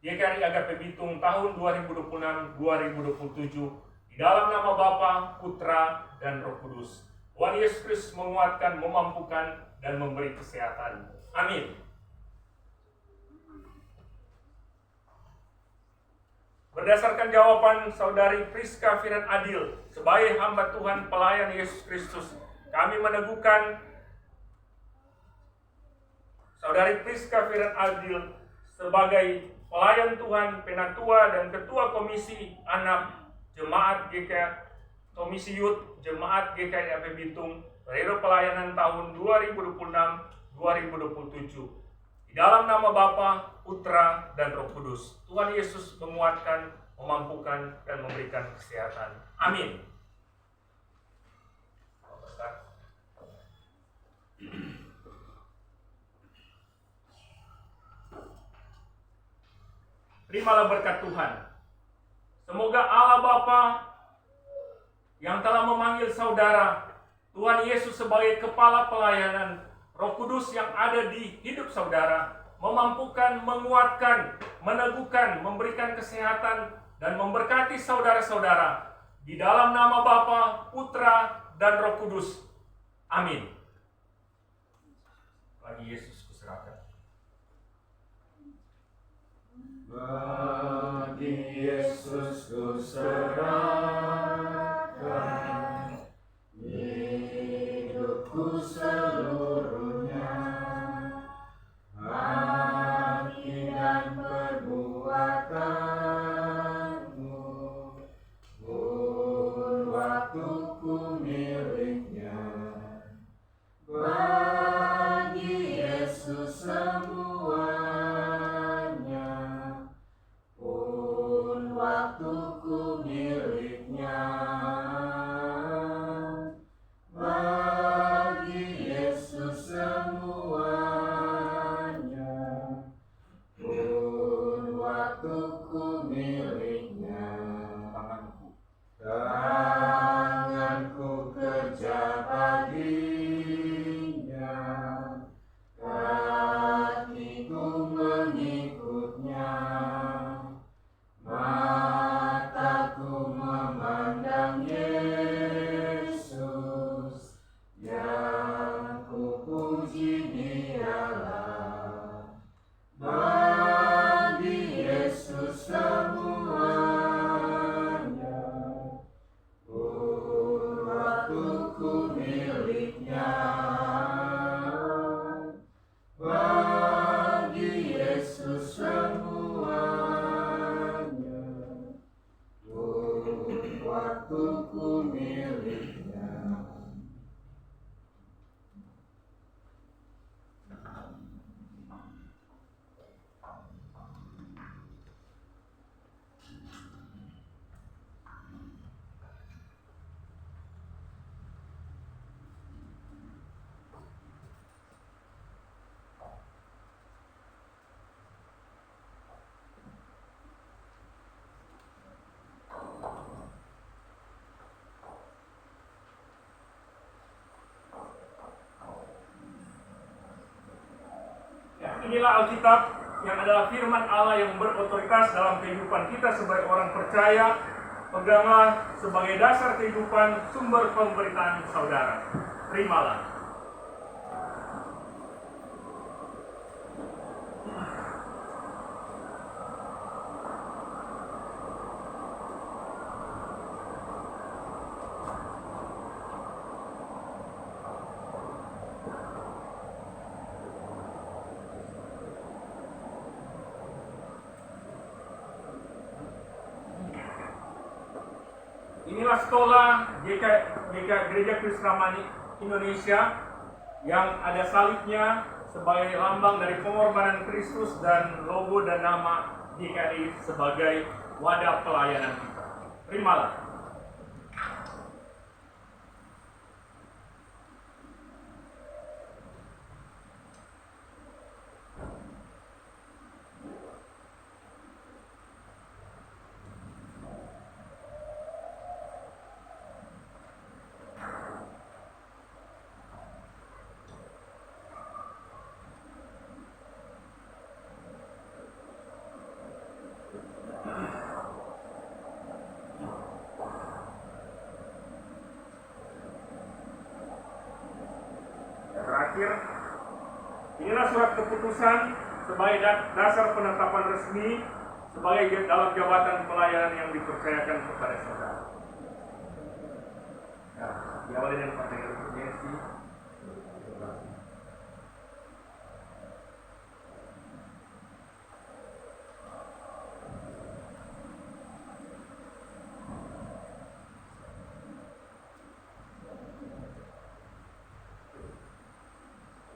GKRI Agape Bitung tahun 2026-2027 di dalam nama Bapa, Putra, dan Roh Kudus. Tuhan Yesus Kristus menguatkan, memampukan, dan memberi kesehatan. Amin. Berdasarkan jawaban Saudari Priska Firen Adil sebagai hamba Tuhan pelayan Yesus Kristus, kami meneguhkan Saudari Priska Firen Adil sebagai pelayan Tuhan, Penatua, dan Ketua Komisi Anak Jemaat GKRI, Komisi Youth Jemaat GKRI Agape Bitung periode pelayanan tahun 2026-2027 di dalam nama Bapa, Putra, dan Roh Kudus. Tuhan Yesus menguatkan, memampukan, dan memberikan kesehatan. Amin. Terimalah berkat Tuhan. Semoga Allah Bapa yang telah memanggil saudara, Tuhan Yesus sebagai kepala pelayanan, Roh Kudus yang ada di hidup saudara, memampukan, menguatkan, meneguhkan, memberikan kesehatan, dan memberkati saudara-saudara. Di dalam nama Bapa, Putra, dan Roh Kudus. Amin. Lagi Yesus kuserahkan. Bagi Yesus kuserahkan hidupku seluruhnya, hati dan perbuatanmu, pun waktuku miliknya. Bagi Yesus semuanya, pun waktuku miliknya. Bagi Yesus semuanya, pun waktuku miliknya. Tanganku kerja baginya, kakiku mengikutnya, mataku memandang Yesus, yang kupuji Dialah. Bagi Yesus semuanya, pun waktuku miliknya. Bagi Yesus semuanya, pun waktuku miliknya. Ya, inilah Alkitab yang adalah firman Allah yang berotoritas dalam kehidupan kita sebagai orang percaya. Peganglah sebagai dasar kehidupan sumber pemberitaan saudara. Terimalah. Inilah sekolah Gereja Krisramani Indonesia yang ada salibnya sebagai lambang dari pengorbanan Kristus dan logo dan nama GKI sebagai wadah pelayanan kita. Terimalah. Terakhir, inilah surat keputusan sebagai dasar penetapan resmi sebagai dalam jabatan pelayanan yang dipercayakan kepada saudara. Ya, diawali dengan pertanyaan urgensi.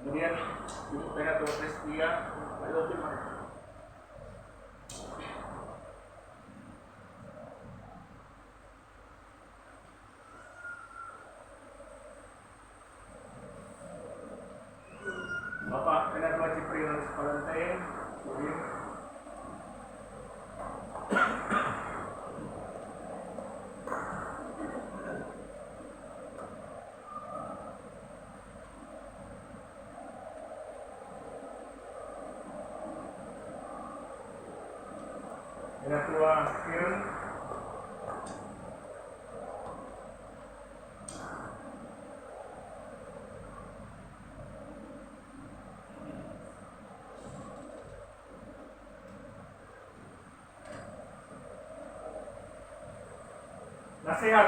Kemudian Ibu Penatua Prestia, ayo mari. Bapak Penatua Ciprianus Valentine, kemudian Penatua Karen. Nasihat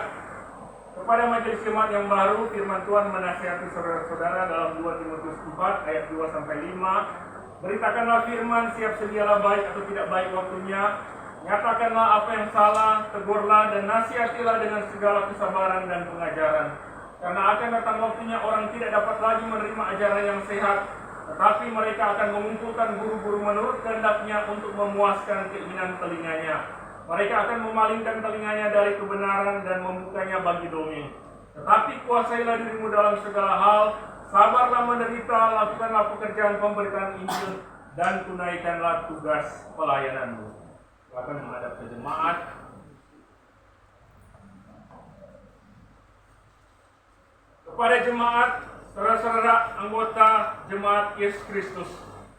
kepada majelis jemaat yang baru, firman Tuhan menasihati saudara-saudara dalam 2 Timotius 4 ayat 2 sampai 5. Beritakanlah firman, siap sedialah baik atau tidak baik waktunya. Nyatakanlah apa yang salah, tegurlah dan nasihatilah dengan segala kesabaran dan pengajaran. Karena akan datang waktunya orang tidak dapat lagi menerima ajaran yang sehat, tetapi mereka akan mengumpulkan guru-guru menurut kehendaknya untuk memuaskan keinginan telinganya. Mereka akan memalingkan telinganya dari kebenaran dan membukanya bagi dongeng. Tetapi kuasailah dirimu dalam segala hal, sabarlah menderita, lakukanlah pekerjaan pemberitaan Injil, dan tunaikanlah tugas pelayananmu. Silakan menghadap ke jemaat. Kepada jemaat, saudara-saudara anggota jemaat Yesus Kristus,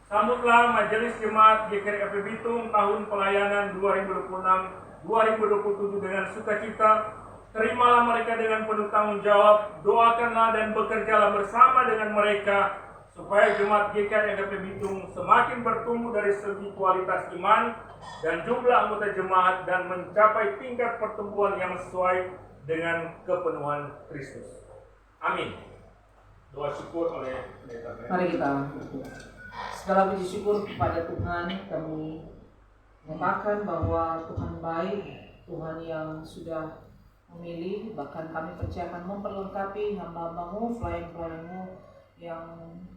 sambutlah Majelis Jemaat GKRI Bitung tahun pelayanan 2026-2027 dengan sukacita. Terimalah mereka dengan penuh tanggung jawab, doakanlah dan bekerjalah bersama dengan mereka supaya Jemaat GKRI Bitung semakin bertumbuh dari segi kualitas iman dan jumlah anggota jemaat dan mencapai tingkat pertumbuhan yang sesuai dengan kepenuhan Kristus. Amin. Doa syukur oleh pendeta. Mari kita segala puji syukur kepada Tuhan. Kami menyatakan bahwa Tuhan baik, Tuhan yang sudah memilih, bahkan kami percaya akan memperlengkapi hamba-hambamu, pelayan-pelayanmu yang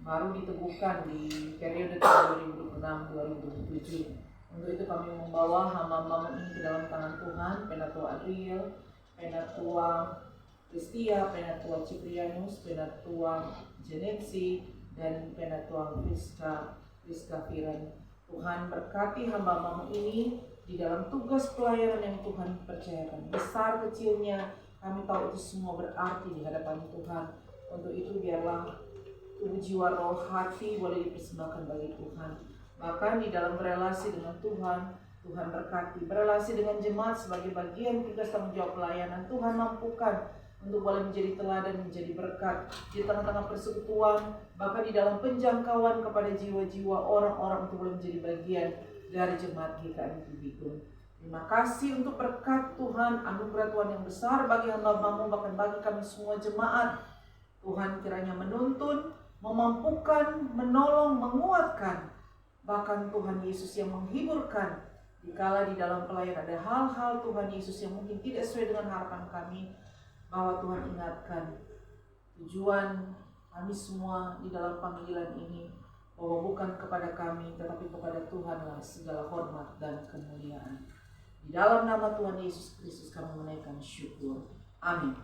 baru diteguhkan di periode 2026-2027. Untuk itu kami membawa hamba-hambamu ini ke dalam tangan Tuhan, Penatua Adriel, Penatua Kristia, Penatua Ciprianus, Penatua Jenetsi, dan Penatua Rizka Firan. Tuhan berkati hamba-hambamu ini di dalam tugas pelayanan yang Tuhan percayakan. Besar kecilnya kami tahu itu semua berarti di hadapan Tuhan. Untuk itu biarlah tubuh, jiwa, roh, hati boleh dipersembahkan bagi Tuhan. Bahkan di dalam relasi dengan Tuhan, Tuhan berkati. Berelasi dengan jemaat sebagai bagian tugas tanggung jawab pelayanan, Tuhan mampukan untuk boleh menjadi teladan, menjadi berkat di tengah-tengah persekutuan, bahkan di dalam penjangkauan kepada jiwa-jiwa orang-orang untuk boleh menjadi bagian dari jemaat GKRI Bitung. Terima kasih untuk berkat Tuhan, anugerah Tuhan yang besar bagi hamba-hambamu, bahkan bagi kami semua jemaat. Tuhan kiranya menuntun, memampukan, menolong, menguatkan, bahkan Tuhan Yesus yang menghiburkan. Dikala di dalam pelayanan ada hal-hal Tuhan Yesus yang mungkin tidak sesuai dengan harapan kami, bahwa Tuhan ingatkan tujuan kami semua di dalam panggilan ini, bahwa bukan kepada kami tetapi kepada Tuhanlah segala hormat dan kemuliaan. Di dalam nama Tuhan Yesus Kristus kami menaikkan syukur. Amin.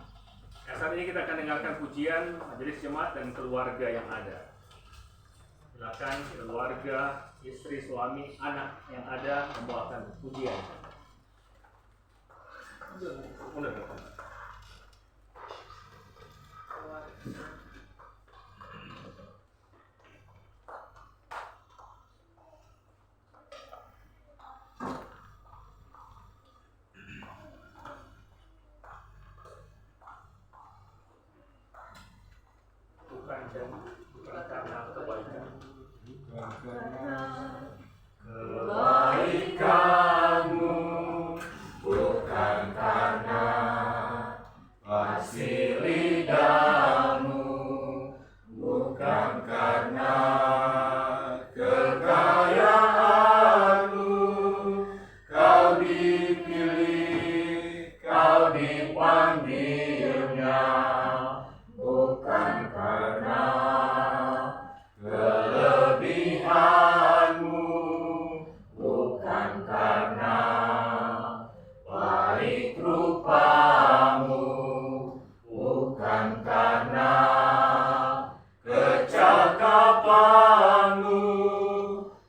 Ya, saat ini kita akan dengarkan pujian majelis jemaat dan keluarga yang ada. Silakan keluarga, istri, suami, anak yang ada membawakan pujian. Bukan karena kebaikan. Kebaikanmu bukan karena kasih lidah-Mu, bukan karena kekayaan-Mu, Kau dipilih, Kau dipanggilnya, bukan karena kelebihan-Mu, bukan karena baik rupa-Mu, bukan karena kecakapan-Mu,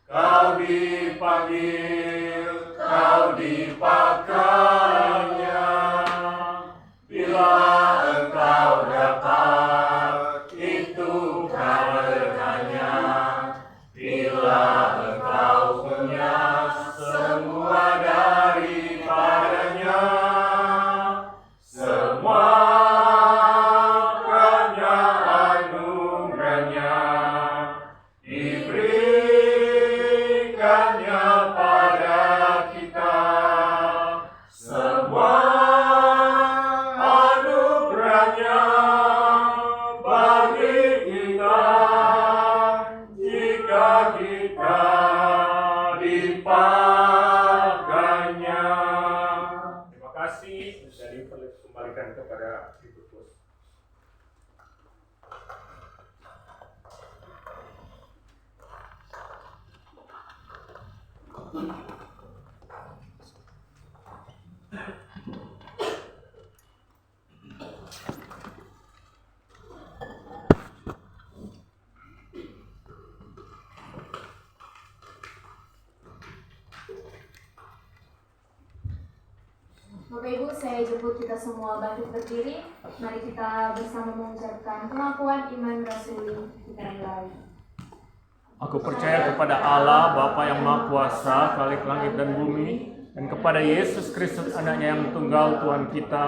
Kau dipanggil, Kau dipakainya. Bila Engkau dapat, itu karenanya. Bila Engkau punya semua daya, kembalikan kepada Titus. Bapak Ibu, saya jemput kita semua bangkit berdiri. Mari kita bersama mengucapkan pengakuan iman rasuli. Kita mulai. Aku percaya kepada Allah, Bapa yang Maha Kuasa, Khalik langit dan bumi, dan kepada Yesus Kristus, Anaknya yang tunggal Tuhan kita,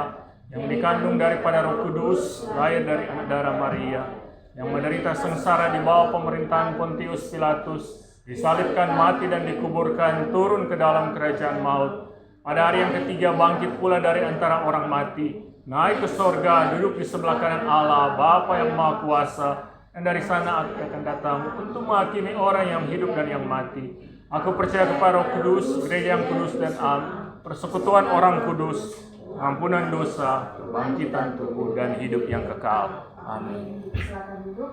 yang dikandung daripada Roh Kudus, lahir dari anak darah Maria, yang menderita sengsara di bawah pemerintahan Pontius Pilatus, disalibkan, mati dan dikuburkan, turun ke dalam kerajaan maut. Pada hari yang ketiga bangkit pula dari antara orang mati, naik ke sorga, duduk di sebelah kanan Allah, Bapa yang Maha Kuasa, dan dari sana akan datang untuk menghakimi orang yang hidup dan yang mati. Aku percaya kepada Roh Kudus, gereja yang kudus dan am, persekutuan orang kudus, ampunan dosa, kebangkitan tubuh dan hidup yang kekal. Amin. Silakan duduk.